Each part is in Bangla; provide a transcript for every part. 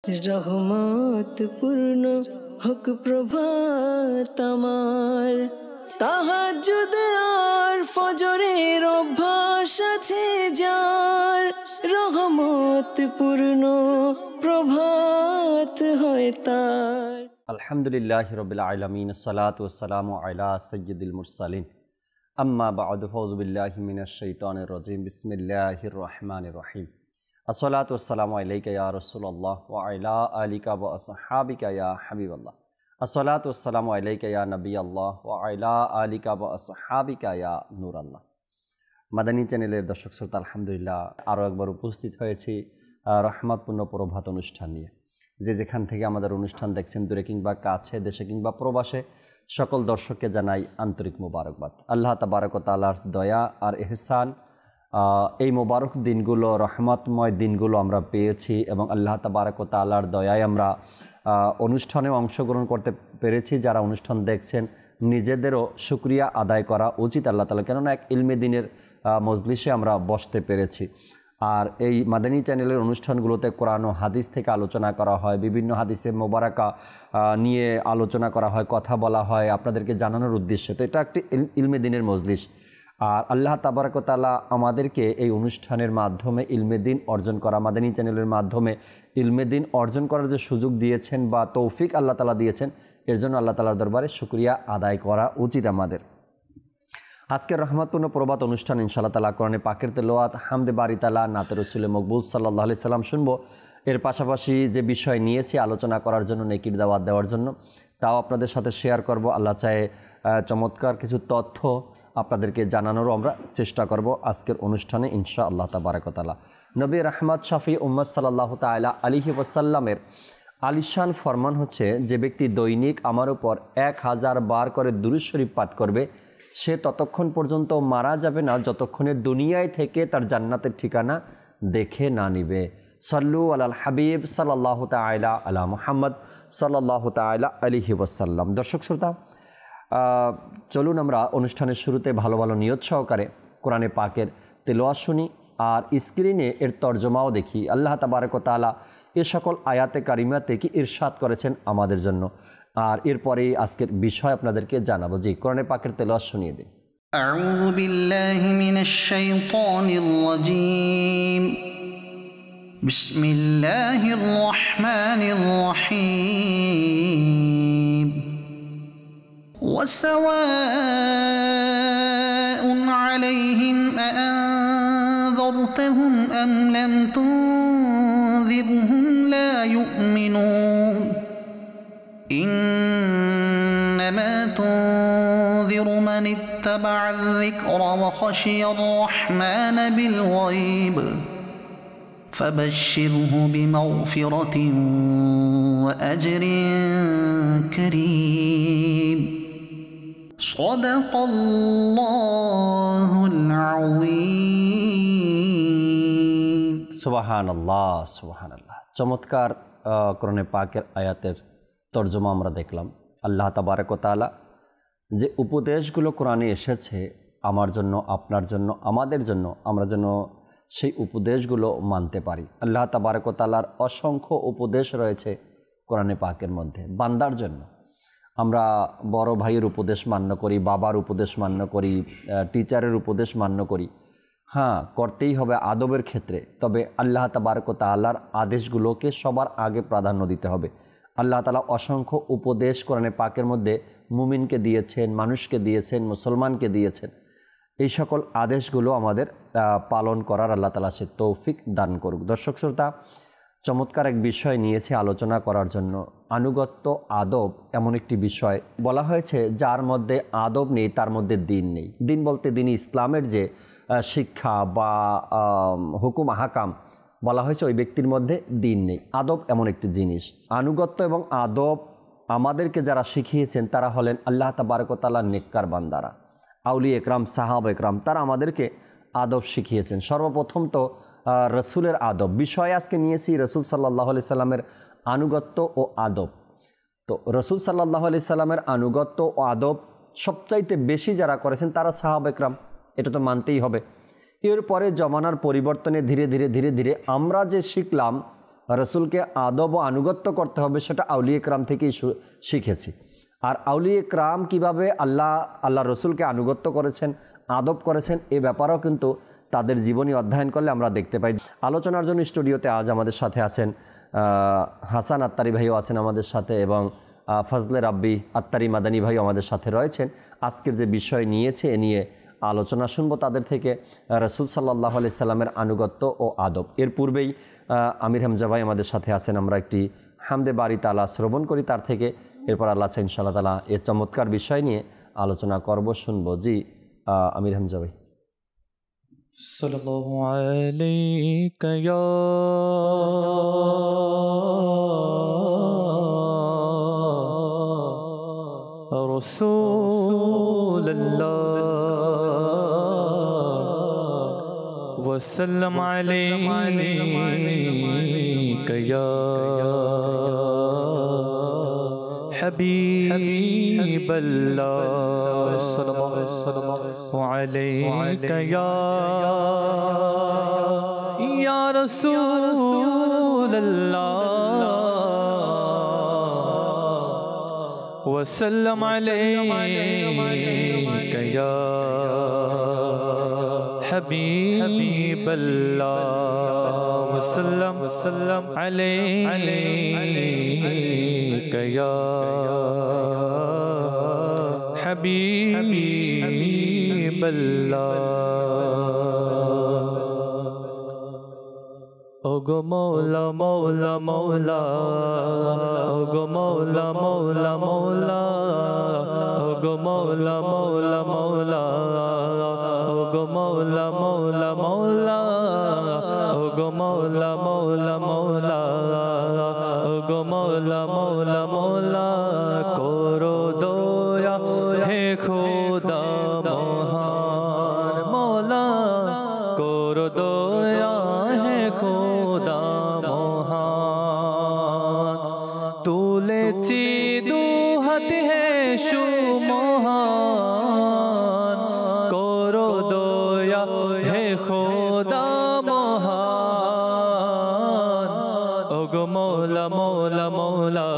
রহমত পূর্ণ হোক প্রভাত আমার, তাহাজ্জুদ আর ফজরের অভ্যাস আছে যার, রহমত পূর্ণ প্রভাত হয় তার। আলহামদুলিল্লাহি রাব্বিল আলামিন, আসসালাতু ওয়াসসালামু আলা সাইয়্যিদিল মুরসালিন, আম্মা বা'দু, ফাউযু বিল্লাহি মিনাশ শাইতানির রাজীম, বিসমিল্লাহির রহমানির রহিম। আসসালাতু ওয়াসসালামু আলাইকা ইয়া রাসূলুল্লাহ ওয়া আলা আলিকা ওয়া আসহাবিকা ইয়া হাবিবাল্লাহ। আসসালাতু ওয়াসসালামু আলাইকা ইয়া নবিয়াল্লাহ ওয়া আলা আলিকা ওয়া আসহাবিকা ইয়া নূরাল্লাহ। মাদানী চ্যানেলের দর্শক শ্রোতা, আলহামদুলিল্লাহ আরও একবার উপস্থিত হয়েছি রহমতপূর্ণ প্রভাত অনুষ্ঠান নিয়ে। যে যেখান থেকে আমাদের অনুষ্ঠান দেখছেন, দূরে কিংবা কাছে, দেশে কিংবা প্রবাসে, সকল দর্শককে জানাই আন্তরিক মোবারকবাদ। আল্লাহ তাবারক ওয়া তাআলার দয়া আর ইহসান, এই মোবারক দিনগুলো, রহমতময় দিনগুলো আমরা পেয়েছি এবং আল্লাহ তাবারক ওয়া তাআলার দয়ায় আমরা অনুষ্ঠানেও অংশগ্রহণ করতে পেরেছি। যারা অনুষ্ঠান দেখছেন, নিজেদেরও শুকরিয়া আদায় করা উচিত আল্লাহ তাআলা, কেননা এক ইলমে দিনের মজলিসে আমরা বসতে পেরেছি। আর এই মাদানী চ্যানেলের অনুষ্ঠানগুলোতে কোরআন ও হাদিস থেকে আলোচনা করা হয়, বিভিন্ন হাদিসে মোবারকা নিয়ে আলোচনা করা হয়, কথা বলা হয় আপনাদেরকে জানানোর উদ্দেশ্যে। তো এটা একটি ইলমে দিনের মজলিস। আর আল্লাহ তাবারক ওয়া তাআলা আমাদেরকে এই অনুষ্ঠানের মাধ্যমে ইলমে দিন অর্জন করা, মাদানী চ্যানেলের মাধ্যমে ইলমে দিন অর্জন করার যে সুযোগ দিয়েছেন বা তৌফিক আল্লাহ তাআলা দিয়েছেন, এর জন্য আল্লাহ তাআলার দরবারে শুকরিয়া আদায় করা উচিত আমাদের। আজকের রহমতপূর্ণ প্রভাত অনুষ্ঠান ইনশাআল্লাহ তাআলা কোরআনে পাকের তেলাওয়াত, হামদে বারি তাআলা, নাতে রাসূলে মকবুল সাল্লাল্লাহু আলাইহি সাল্লাম শুনবো। এর পাশাপাশি যে বিষয় নিয়েছি আলোচনা করার জন্য, নেকির দাওয়াত দেওয়ার জন্য, তাও আপনাদের সাথে শেয়ার করব। আল্লাহ চায় চমৎকার কিছু তথ্য আপনাদেরকে জানানোরও আমরা চেষ্টা করব আজকের অনুষ্ঠানে ইনশাআল্লাহ তাবারক ওয়া তাআলা। নবী রাহমাত শাফি উম্মত সাল্লাল্লাহু তাআলা আলাইহি ওয়াসাল্লামের আলিশান ফরমান হচ্ছে, যে ব্যক্তি দৈনিক আমার উপর 1000 বার করে দুরূদ শরীফ পাঠ করবে, সে ততক্ষণ পর্যন্ত মারা যাবে না যতক্ষণে দুনিয়ায় থেকে তার জান্নাতের ঠিকানা দেখে না নিবে। সাল্লু আলাল হাবিব সাল্লাল্লাহু তাআলা আলা মুহাম্মদ সাল্লাল্লাহু তাআলা আলাইহি ওয়াসাল্লাম। দর্শক শ্রোতা, চলুন আমরা অনুষ্ঠানের শুরুতে ভালো ভালো নিয়ত সহকারে কোরআনে পাকের তেলাওয়াত শুনি আর স্ক্রিনে এর তর্জমাও দেখি। আল্লাহ তাবারক ওয়া তাআলা এ সকল আয়াতে কারিমাতে কি ইরশাদ করেছেন আমাদের জন্য, আর এরপরেই আজকের বিষয় আপনাদেরকে জানাবো। জি, কোরআনে পাকের তেলাওয়াত শুনিয়ে দিন। আউযু বিল্লাহি মিনাশ শাইতানির রাজীম। বিসমিল্লাহির রহমানির রহিম। ওয়াসাওয়াউন আলাইহিম আ'আনযারতাহুম আম লাম তুনযিরহুম লা ইউমিনুন। إنما تنذر من اتبع الذكر وخشي الرحمن بالغيب فبشره بمغفرة وأجر كريم صدق الله العظيم। সুবহানাল্লাহ, সুবহানাল্লাহ। চমৎকার কোরআনে পাকের আয়াতের তর্জমা আমরা দেখলাম। আল্লাহ তাবারক ওয়া তাআলা যে উপদেশগুলো কোরআনে এসেছে আমার জন্য, আপনার জন্য, আমাদের জন্য, আমরা যেন সেই উপদেশগুলো মানতে পারি। আল্লাহ তাবারক ওয়া তাআলার অসংখ্য উপদেশ রয়েছে কোরআনে পাকের মধ্যে বান্দার জন্য। আমরা বড় ভাইয়ের উপদেশ মান্য করি, বাবার উপদেশ মান্য করি, টিচারের উপদেশ মান্য করি, হ্যাঁ করতেই হবে আদবের ক্ষেত্রে। তবে আল্লাহ তাবারক ওয়া তাআলার আদেশগুলোকে সবার আগে প্রাধান্য দিতে হবে। আল্লাহ তাআলা অসংখ্য উপদেশ কোরআনে পাকের মধ্যে মুমিনকে দিয়েছেন, মানুষকে দিয়েছেন, মুসলমানকে দিয়েছেন। এই সকল আদেশগুলো আমাদের পালন করার আল্লাহ তাআলা সে তৌফিক দান করুক। দর্শক শ্রোতা, চমৎকার এক বিষয় নিয়েছে আলোচনা করার জন্য। আনুগত্য, আদব এমন একটি বিষয় বলা হয়েছে যার মধ্যে আদব নেই তার মধ্যে দিন নেই। দিন বলতে দিনই ইসলামের যে শিক্ষা বা হুকুম আহকাম বলা হয়েছে, ওই ব্যক্তির মধ্যে দিন নেই। আদব এমন একটি জিনিস। আনুগত্য এবং আদব আমাদেরকে যারা শিখিয়েছেন তারা হলেন আল্লাহ তাবারক ওয়া তাআলার নেককার বান্দারা, আউলিয়া একরাম, সাহাবা একরাম। তারা আমাদেরকে আদব শিখিয়েছেন। সর্বপ্রথম তো রসুলের আদব বিষয় আজকে নিয়েছি, রসুল সাল্লাল্লাহু আলাইহি সাল্লামের আনুগত্য ও আদব। তো রসুল সাল্লাল্লাহু আলাইহি সাল্লামের আনুগত্য ও আদব সবচাইতে বেশি যারা করেছেন তারা সাহাবা একরাম, এটা তো মানতেই হবে। এরপরে জমানার পরিবর্তনে ধীরে ধীরে আমরা যে শিখলাম রসুলকে আদব ও আনুগত্য করতে হবে সেটা আউলিয়া কেরাম থেকেই শিখেছি। আর আউলিয়া কেরাম কীভাবে আল্লাহ রসুলকে আনুগত্য করেছেন, আদব করেছেন, এ ব্যাপারেও কিন্তু তাদের জীবনী অধ্যয়ন করলে আমরা দেখতে পাই। আলোচনার জন্য স্টুডিওতে আজ আমাদের সাথে আছেন হাসান আত্তারি ভাইও আছেন আমাদের সাথে, এবং ফজলে রাব্বি আত্তারি মাদানী ভাইও আমাদের সাথে রয়েছেন। আজকের যে বিষয় নিয়েছে এ নিয়ে আলোচনা শুনবো তাদের থেকে, রসুল সাল্লাল্লাহু আলাইহি সাল্লামের আনুগত্য ও আদব। এর পূর্বেই আমির হামজা ভাই আমাদের সাথে আছেন, আমরা একটি হামদে বারি তালা শ্রবণ করি তার থেকে, এরপর আল্লাহ চাই ইনশাআল্লাহ তাআলা এ চমৎকার বিষয় নিয়ে আলোচনা করব, শুনবো। জি আমির হামজা ভাই। সাল্লাল্লাহু আলাইকা ইয়া রাসূলুল্লাহ ওয়া সাল্লাম আলাইকা ইয়া হাবিবাল্লাহ সাল্লাল্লাহু আলাইকা ইয়া রাসূলুল্লাহ ওয়া সাল্লাম আলাইকা ইয়া হাবিবাল্লাহ ওয়া সাল্লাম আলাইকা ইয়া হাবিবাল্লাহ। ওগো মৌলা মৌলা মৌলা, ওগো মৌলা মৌলা মৌলা, ওগো মৌলা মৌলা মৌলা, ওগো মৌলা মৌলা মৌলা, ওগো মৌলা মৌলা মৌলা, ওগো মৌলা মৌলা মৌলা, করো দয়া হে খোদা মহান মৌলা, করো দয়া হে খোদা মহান। তুলেছি দু হাত হে সুমহান, করো দয়া হে খোদা মহান। ওগো মৌলা মৌলা মৌলা,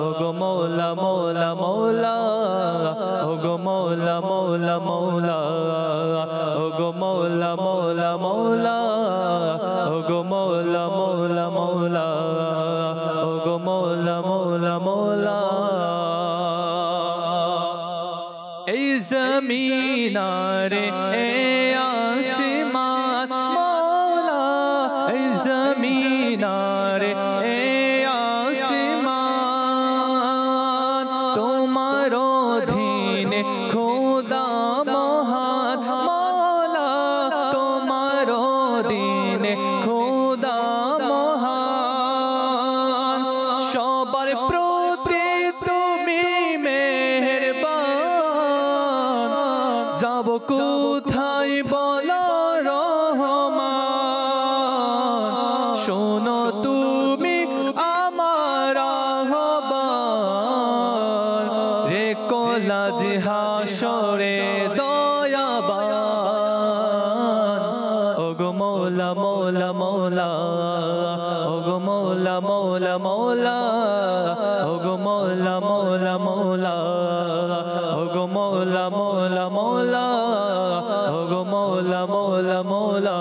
ওগো মৌলা মৌলা মৌলা, ওগো মৌলা মৌলা মৌলা, ওগো মৌলা মৌলা মৌলা, ওগো মৌলা মৌলা মৌলা, ওগো মৌলা মৌলা মৌলা। এই জমিন রে এ আসমান মৌলা, এই জমিন রে এ আসমান, তোমার অধীনে খোদা মহান মৌলা, তোমার অধীনে খোদা মহান। সবার প্রতি তুমি মেহেরবান, যাব কোথায় বলো রহমান, শোনো তুমি আমার আহ্বান, রে কোলাজ হাসরে দয়াবান। ওগো মৌলা মৌলা মৌলা, ওগো মৌলা মৌলা মৌলা, ওগো মৌলা মৌলা মৌলা, ওগো মৌলা মৌলা মৌলা, ওগো মৌলা মৌলা মৌলা।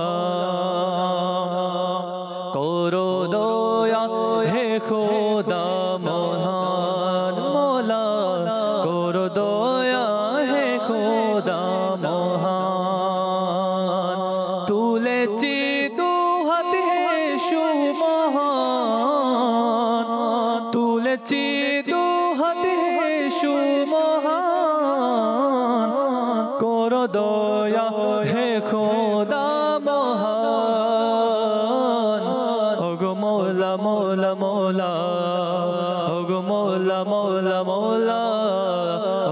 করো দয়া হে খোদা মহান মৌলা, করো দয়া হে খোদা মহান। তুলেছি দু হাত হে সুমহান, তুলেছি দু হাত হে সুমহান, করো দয়া হে খোদা মহান। ওগো মৌলা মৌলা মৌলা, ওগো মৌলা মৌলা মৌলা,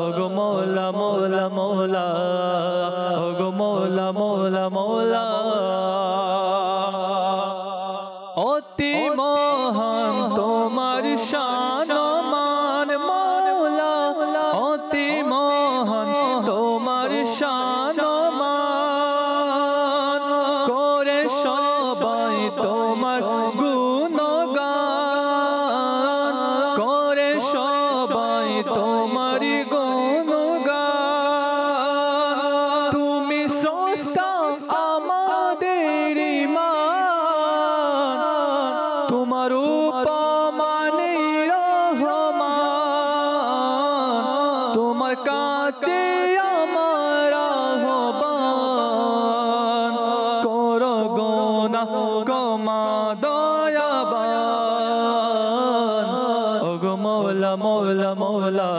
ওগো মৌলা মৌলা মৌলা, ওগো মৌলা মৌলা মৌলা। অতি মহান তোমার শান মান মৌলা, অতি মহান তোমার শান মান, করে সবাই তোমার গুণ সবাই তোমারই গুণগান। তুমি স্রষ্টা আমাদের ঈমান, তোমার উপমা নেই রহমান, তোমার কাছে আমার আহ্বান। করো গুনাহ ক্ষমা দয়াবান, ওগো মৌলা মৌলা মৌলা,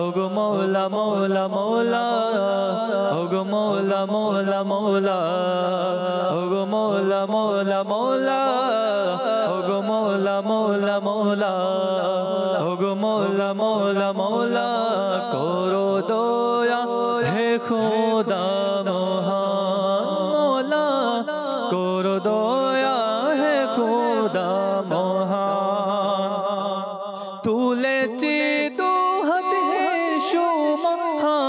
ওগো মৌলা মৌলা মৌলা, ওগো মৌলা মৌলা মৌলা, ওগো মৌলা মৌলা মৌলা, ওগো মৌলা মৌলা মৌলা, ওগো মৌলা মৌলা মৌলা। করো দয়া হে খোদা মহান মৌলা, করো দয়া হে খোদা মহান। তুলেছি দুহাত হে সুমহান,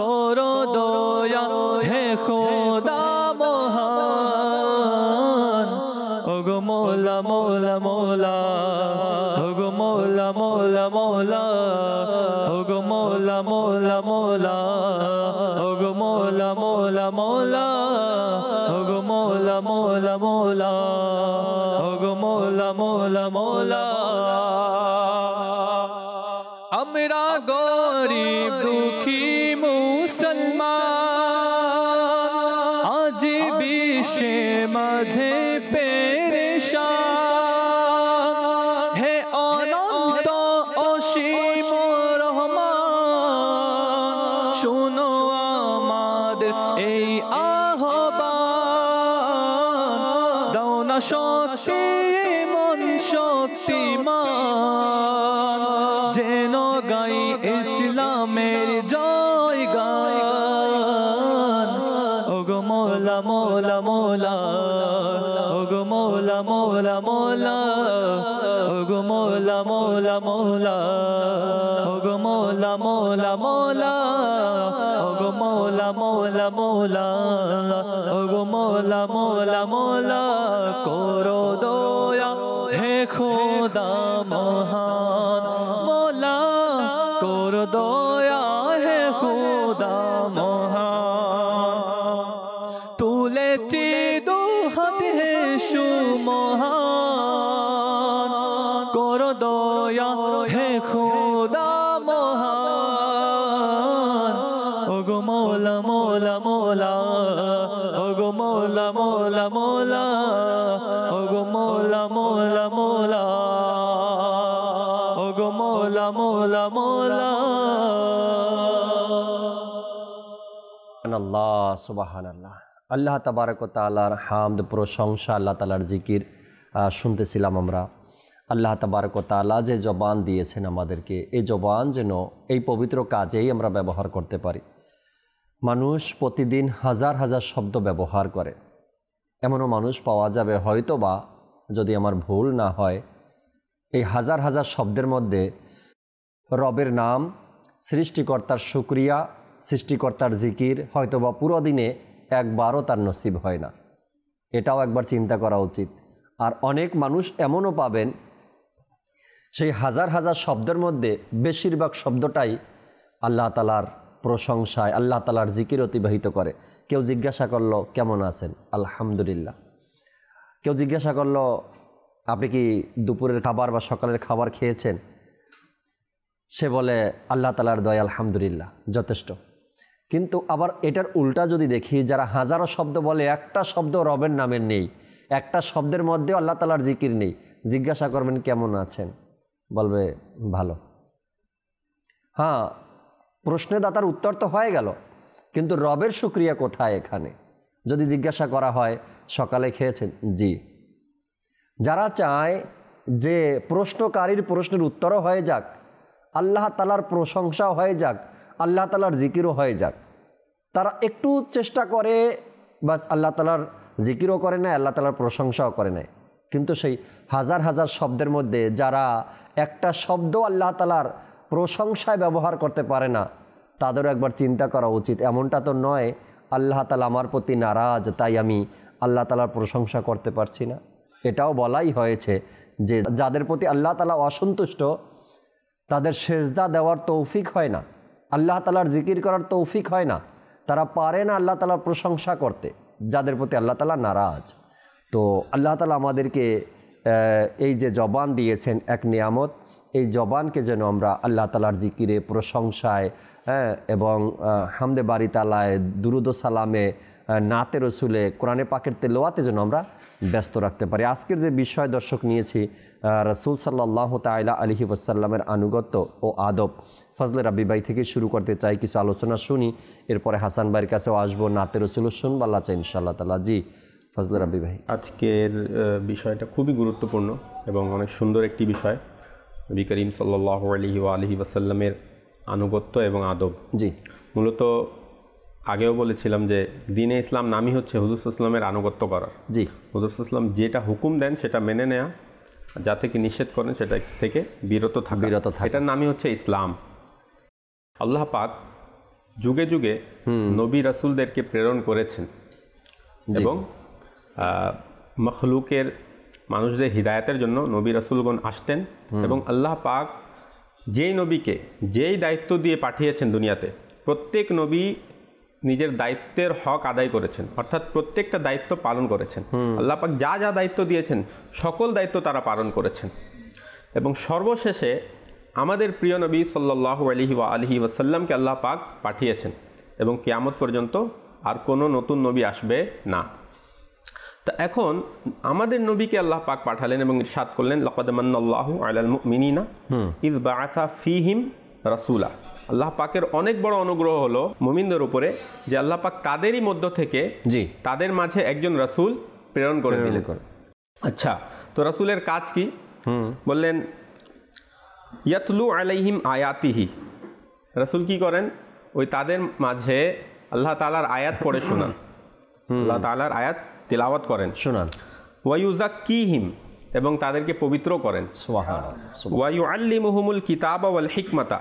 করো দয়া হে খোদা মহান। ওগো মৌলা মৌলা মৌলা, ওগো মৌলা মৌলা মৌলা, ওগো মৌলা মৌলা মৌলা, ওগো মৌলা মৌলা মৌলা, ওগো মৌলা মৌলা মৌলা, ওগো মৌলা মৌলা মৌলা। আমরা গরিব দুঃখী মুসলমান, আজ বিশ্বে মাঝে পেরেশান। হে অনন্ত অসীম রহমান, শুনো আমাদের এই আহ্বান। দাও না শক্তি মন শক্তিমান, যেন গাই ইসলামের জয় গান। ওগো মৌলা মৌলা মৌলা, ওগো মৌলা মৌলা মৌলা, ওগো মৌলা মৌলা মৌলা, ওগো মৌলা মৌলা মৌলা, ওগো মৌলা মৌলা মৌলা, ওগো মৌলা মৌলা মৌলা। করো দয়া হে খোদা মহান মৌলা, করো দয়া হে খোদা মহান। তুলেছি দুহাত হে সুমহান, করো দয়া হে খোদা মহান। ওগো মৌলা মৌলা মৌলা, ওগো মৌলা মৌলা মৌলা, ওগো মৌলা মৌলা মৌলা, ওগো মৌলা মৌলা মৌলা। আল্লাহ সুবহানাল্লাহ। আল্লাহ তাবারক ওয়া তাআলার হামদ প্রশংসা, আল্লাহ তাআলার জিকির শুনতেছিলাম আমরা। আল্লাহ তাবারক ওয়া তাআলা যে জবান দিয়েছেন আমাদেরকে, এই জবান যেন এই পবিত্র কাজেই আমরা ব্যবহার করতে পারি। মানুষ প্রতিদিন হাজার হাজার শব্দ ব্যবহার করে, এমনও মানুষ পাওয়া যাবে হয়তো বা, যদি আমার ভুল না হয়, এই হাজার হাজার শব্দের মধ্যে রবের নাম, সৃষ্টিকর্তার শুকরিয়া, সৃষ্টিকর্তার জিকির হয়তোবা পুরো দিনে একবারও তার নসিব হয় না। এটাও একবার চিন্তা করা উচিত। আর অনেক মানুষ এমনও পাবেন সেই হাজার হাজার শব্দের মধ্যে বেশিরভাগ শব্দটাই আল্লাহ তাআলার প্রশংসায়, আল্লাহ তাআলার জিকির অতিবাহিত করে। কেউ জিজ্ঞাসা করলো কেমন আছেন, আলহামদুলিল্লাহ। কেউ জিজ্ঞাসা করলো আপনি কি দুপুরের খাবার বা সকালের খাবার খেয়েছেন, সে বলে আল্লাহ তাআলার দয়া আলহামদুলিল্লাহ, যথেষ্ট। কিন্তু আবার এটার উল্টা যদি দেখি, যারা হাজারো শব্দ বলে একটা শব্দ রবের নামের নেই, একটা শব্দের মধ্যেও আল্লাহ তাআলার জিকির নেই, জিজ্ঞাসা করবেন কেমন আছেন, বলবে ভালো। হ্যাঁ, প্রশ্নদাতার উত্তর তো হয়ে গেল, কিন্তু রবের শুকরিয়া কোথায় এখানে? যদি জিজ্ঞাসা করা হয় সকালে খেয়েছেন, জি। যারা চায় যে প্রশ্নকারীর প্রশ্নের উত্তরও হয়ে যাক, আল্লাহ তাআলার প্রশংসাও হয়ে যাক, আল্লাহ তাআলার জিকিরও হয়ে যাক, তারা একটু চেষ্টা করে, বাস আল্লাহ তাআলার জিকিরও করে নেয়, আল্লাহ তাআলার প্রশংসাও করে নেয়। কিন্তু সেই হাজার হাজার শব্দের মধ্যে যারা একটা শব্দ আল্লাহ তাআলার প্রশংসায় ব্যবহার করতে পারে না, তাদেরও একবার চিন্তা করা উচিত। এমনটা তো নয় আল্লাহ তাআলা আমার প্রতি নারাজ, তাই আমি আল্লাহ তাআলার প্রশংসা করতে পারছি না। এটাও বলাই হয়েছে যে যাদের প্রতি আল্লাহ তাআলা অসন্তুষ্ট তাদের সেজদা দেওয়ার তৌফিক হয় না, আল্লাহ তাআলার জিকির করার তৌফিক হয় না, তারা পারে না আল্লাহ তাআলার প্রশংসা করতে, যাদের প্রতি আল্লাহ তাআলা নারাজ। তো আল্লাহ তাআলা আমাদেরকে এই যে জবান দিয়েছেন এক নিয়ামত, এই জবানকে যেন আমরা আল্লাহ তাআলার জিকিরে, প্রশংসায়, এবং হামদে বারি তালায়, দুরুদ ও সালামে, নাতে রসুলে, কোরআনে পাকের তেলাওয়াতে যেন আমরা ব্যস্ত রাখতে পারি। আজকের যে বিষয় দর্শক নিয়েছি রাসূল সাল্লাল্লাহু তাআলা আলাইহি ওয়াসাল্লামের আনুগত্য ও আদব। ফজলে রাব্বি ভাই থেকে শুরু করতে চাই, কিছু আলোচনা শুনি, এরপরে হাসান ভাইয়ের কাছেও আসবো, নাতে রসুলও শুনবো আল্লাহ চাই ইনশাআল্লাহ তাআলা। জি ফজলে রাব্বি ভাই। আজকের বিষয়টা খুবই গুরুত্বপূর্ণ এবং অনেক সুন্দর একটি বিষয়, নবী করিম সাল্লাল্লাহু আলাইহি ওয়াসাল্লামের আনুগত্য এবং আদব। জি, মূলত আগেও বলেছিলাম যে দ্বীনে ইসলাম নামই হচ্ছে হুজুর সাল্লাল্লাহু আলাইহি ওয়াসাল্লামের আনুগত্য করার। জি, হুজুর সাল্লাল্লাহু আলাইহি ওয়াসাল্লাম যেটা হুকুম দেন সেটা মেনে নেওয়া, যা থেকে নিষেধ করেন সেটা থেকে বিরত থাকা, এটার নামই হচ্ছে ইসলাম। আল্লাহ পাক যুগে যুগে নবী রাসূলদেরকে প্রেরণ করেছেন এবং মখলুকের মানুষদের হিদায়াতের জন্য নবী রাসূলগণ আসতেন এবং আল্লাহ পাক যেই নবীকে যেই দায়িত্ব দিয়ে পাঠিয়েছেন দুনিয়াতে, প্রত্যেক নবী নিজের দায়িত্বের হক আদায় করেছেন, অর্থাৎ প্রত্যেকটা দায়িত্ব পালন করেছেন। আল্লাহ পাক যা যা দায়িত্ব দিয়েছেন সকল দায়িত্ব তারা পালন করেছেন এবং সর্বশেষে আমাদের প্রিয় নবী সাল্লাল্লাহু আলাইহি ওয়াসাল্লামকে আল্লাহ পাক পাঠিয়েছেন এবং কিয়ামত পর্যন্ত আর কোনো নতুন নবী আসবে না। তা এখন আমাদের নবীকে আল্লাহ পাক পাঠালেন এবং ইরশাদ করলেন, লাকাদ মান্নাল্লাহু আলাল মুমিনিনা ইয বাআসা ফীহিম রাসূলা। আল্লাহ পাকের অনেক বড় অনুগ্রহ হলো মুমিনদের উপরে যে আল্লাহ পাক তাদেরই মধ্য থেকে তাদের মাঝে একজন রাসূল প্রেরণ করে দিলেন। আচ্ছা, তো রাসূলের কাজ কি? বললেন ইয়াতলু আলাইহিম আয়াতিহি। রাসূল কি করেন? ওই তাদের মাঝে আল্লাহ তাআলার আয়াত পড়ে শোনান, আল্লাহ তাআলার আয়াত তিলাওয়াত করেন, শোনান। ওয়ায়ুযাক্কিহিম, এবং তাদেরকে পবিত্র করেন। সুবহানাল্লাহ। ওয়ায়ুআল্লিমুহুমুল কিতাবা ওয়াল হিকমাতা,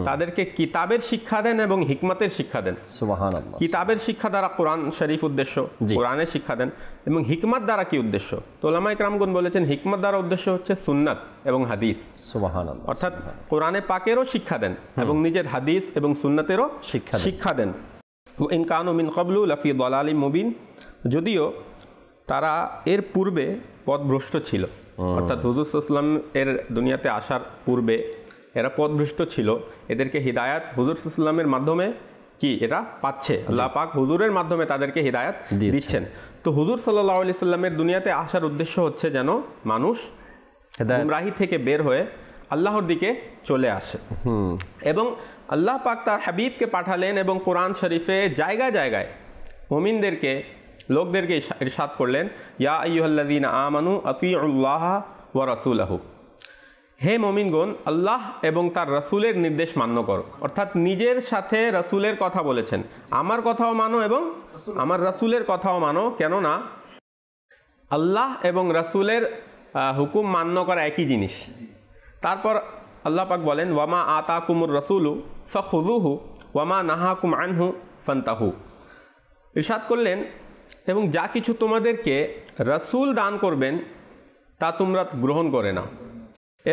তাদেরকে কিতাবের শিক্ষা দেন এবং হিকমতের শিক্ষা দেন। সুবহানাল্লাহ। কিতাবের শিক্ষা দ্বারা কোরআন শরীফ উদ্দেশ্য, কোরআনের শিক্ষা দেন, এবং হিকমত দ্বারা কি উদ্দেশ্য? তো উলামায়ে কেরামগণ বলেছেন হিকমত দ্বারা উদ্দেশ্য হচ্ছে সুন্নাত এবং হাদিস। সুবহানাল্লাহ। অর্থাৎ কোরআনে পাকেরও শিক্ষা দেন এবং নিজের হাদিস এবং সুন্নাতেরও শিক্ষা দেন। ইন কানু মিন ক্বাবলু লাফি দালালিম মুবিন, যদিও তারা এর পূর্বে পথভ্রষ্ট ছিল, অর্থাৎ হুজুর সাল্লাল্লাহু আলাইহি ওয়াসাল্লাম এর দুনিয়াতে আসার পূর্বে এরা পথভ্রষ্ট ছিল। এদেরকে হিদায়াত হুজুর সাল্লাল্লাহু আলাইহি ওয়াসাল্লামের মাধ্যমে কি এরা পাচ্ছে, আল্লাহ পাক হুজুরের মাধ্যমে তাদেরকে হিদায়াত দিচ্ছেন। তো হুজুর সাল্লাল্লাহু আলাইহি ওয়াসাল্লামের দুনিয়াতে আসার উদ্দেশ্য হচ্ছে যেন মানুষ গুমরাহি থেকে বের হয়ে আল্লাহর দিকে চলে আসে। এবং আল্লাহ পাক তার হাবিবকে পাঠালেন এবং কোরআন শরীফে জায়গায় জায়গায় মুমিনদেরকে, লোকদেরকে ইরশাদ করলেন, ইয়া আইয়ুহাল্লাযীনা আমানু আতিউল্লাহ ওয়া রাসূলাহু, হে মুমিনগণ আল্লাহ এবং তার রাসূলের নির্দেশ মান্য করো। অর্থাৎ নিজের সাথে রাসূলের কথা বলেছেন, আমার কথাও মানো এবং আমার রাসূলের কথাও মানো, কেননা আল্লাহ এবং রাসূলের হুকুম মান্য করা একই জিনিস। তারপর আল্লাহ পাক বলেন, ওয়ামা আতাকুমুর রাসূলু ফাখুযুহু ওয়ামা নাহাকুম আনহু ফান্তাহু। ইরশাদ করলেন, এবং যা কিছু তোমাদেরকে রাসূল দান করবেন তা তোমরা গ্রহণ করে নাও,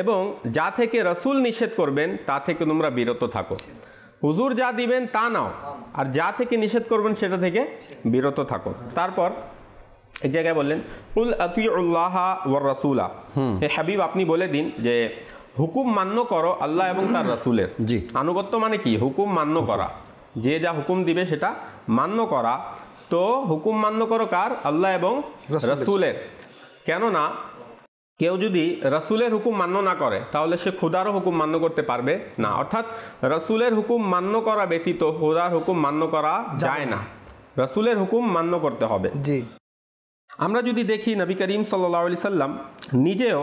এবং যা থেকে রাসূল নিষেধ করবেন তা থেকে তোমরা বিরত থাকো। হুজুর যা দিবেন তা নাও, আর যা থেকে নিষেধ করবেন সেটা থেকে বিরত থাকো। তারপর এক জায়গায় বললেন, কুল আতিউল্লাহ ওয়ার রাসূলা, হে হাবিব আপনি বলে দিন যে হুকুম মান্য করো আল্লাহ এবং তার রাসূলের। জি, আনুগত্য মানে কি? হুকুম মান্য করা, যে যা হুকুম দিবে সেটা মান্য করা। তো হুকুম মান্য করো কার? আল্লাহ এবং রাসূলের। কেননা কেউ যদি রাসূলের হুকুম মান্য না করে তাহলে সে খোদারও হুকুম মান্য করতে পারবে না। অর্থাৎ রাসূলের হুকুম মান্য করা ব্যতীত খোদার হুকুম মান্য করা যায় না, রাসূলের হুকুম মান্য করতে হবে। জি, আমরা যদি দেখি নবী করিম সাল্লাল্লাহু আলাইহি সাল্লাম নিজেও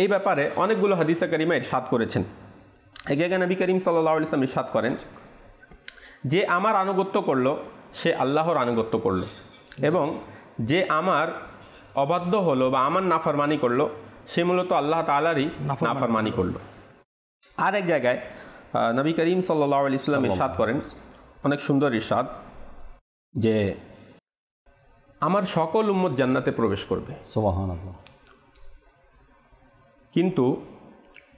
এই ব্যাপারে অনেকগুলো হাদিসে কারিমা ইরশাদ করেছেন। এক জায়গায় নবী করিম সাল্লাল্লাহু আলাইহি সাল্লাম ইরশাদ করেন যে আমার আনুগত্য করলো সে আল্লাহর আনুগত্য করলো, এবং যে আমার অবাধ্য হলো বা আমার নাফরমানি করলো সে মূলত আল্লাহ তাআলারই নাফরমানি করলো। আর এক জায়গায় নবী করিম সাল্লাল্লাহু আলাইহি সাল্লাম ইরশাদ করেন, অনেক সুন্দর ইরশাদ, যে আমার সকল উম্মত জান্নাতে প্রবেশ করবে। সুবহানাল্লাহ। কিন্তু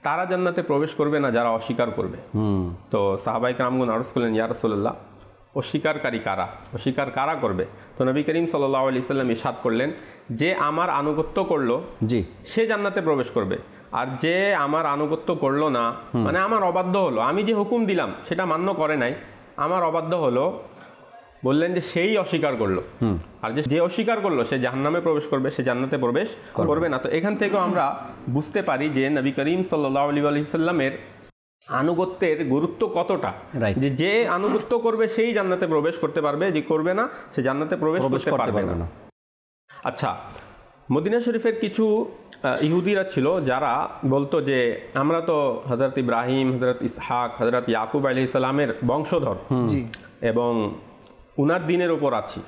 তারা জান্নাতে প্রবেশ করবে না যারা অস্বীকার করবে। তো সাহাবাই কেরামগণ আরজ করলেন, ইয়া রাসূলুল্লাহ, অস্বীকারী কারা, অস্বীকার কারা করবে? তো নবী করিম সাল্লাল্লাহু আলাইহি সাল্লাম ইরশাদ করলেন, যে আমার আনুগত্য করলো জি, সে জান্নাতে প্রবেশ করবে, আর যে আমার আনুগত্য করলো না, মানে আমার অবাধ্য হলো, আমি যে হুকুম দিলাম সেটা মান্য করে নাই, আমার অবাধ্য হলো, বললেন যে সেই অস্বীকার করলো। আর যে অস্বীকার করলো সে জাহান্নামে প্রবেশ করবে, সে জান্নাতে প্রবেশ করবে না। তো এখান থেকেও আমরা বুঝতে পারি যে নবী করিম সাল্লাল্লাহু আলাইহি সাল্লামের আনুগত্যের গুরুত্ব কতটা, যে আনুগত্য করবে সেই জান্নাতে প্রবেশ করতে পারবে, যে করবে না সে জান্নাতে প্রবেশ করতে পারবে না। আচ্ছা, মদিনা শরীফের কিছু ইহুদিরা ছিল যারা বলতো যে আমরা তো হযরত ইব্রাহিম, হযরত ইসহাক, হযরত ইয়াকুব আলাইহিস সালামের বংশধর এবং উনার দিনের উপর আছি,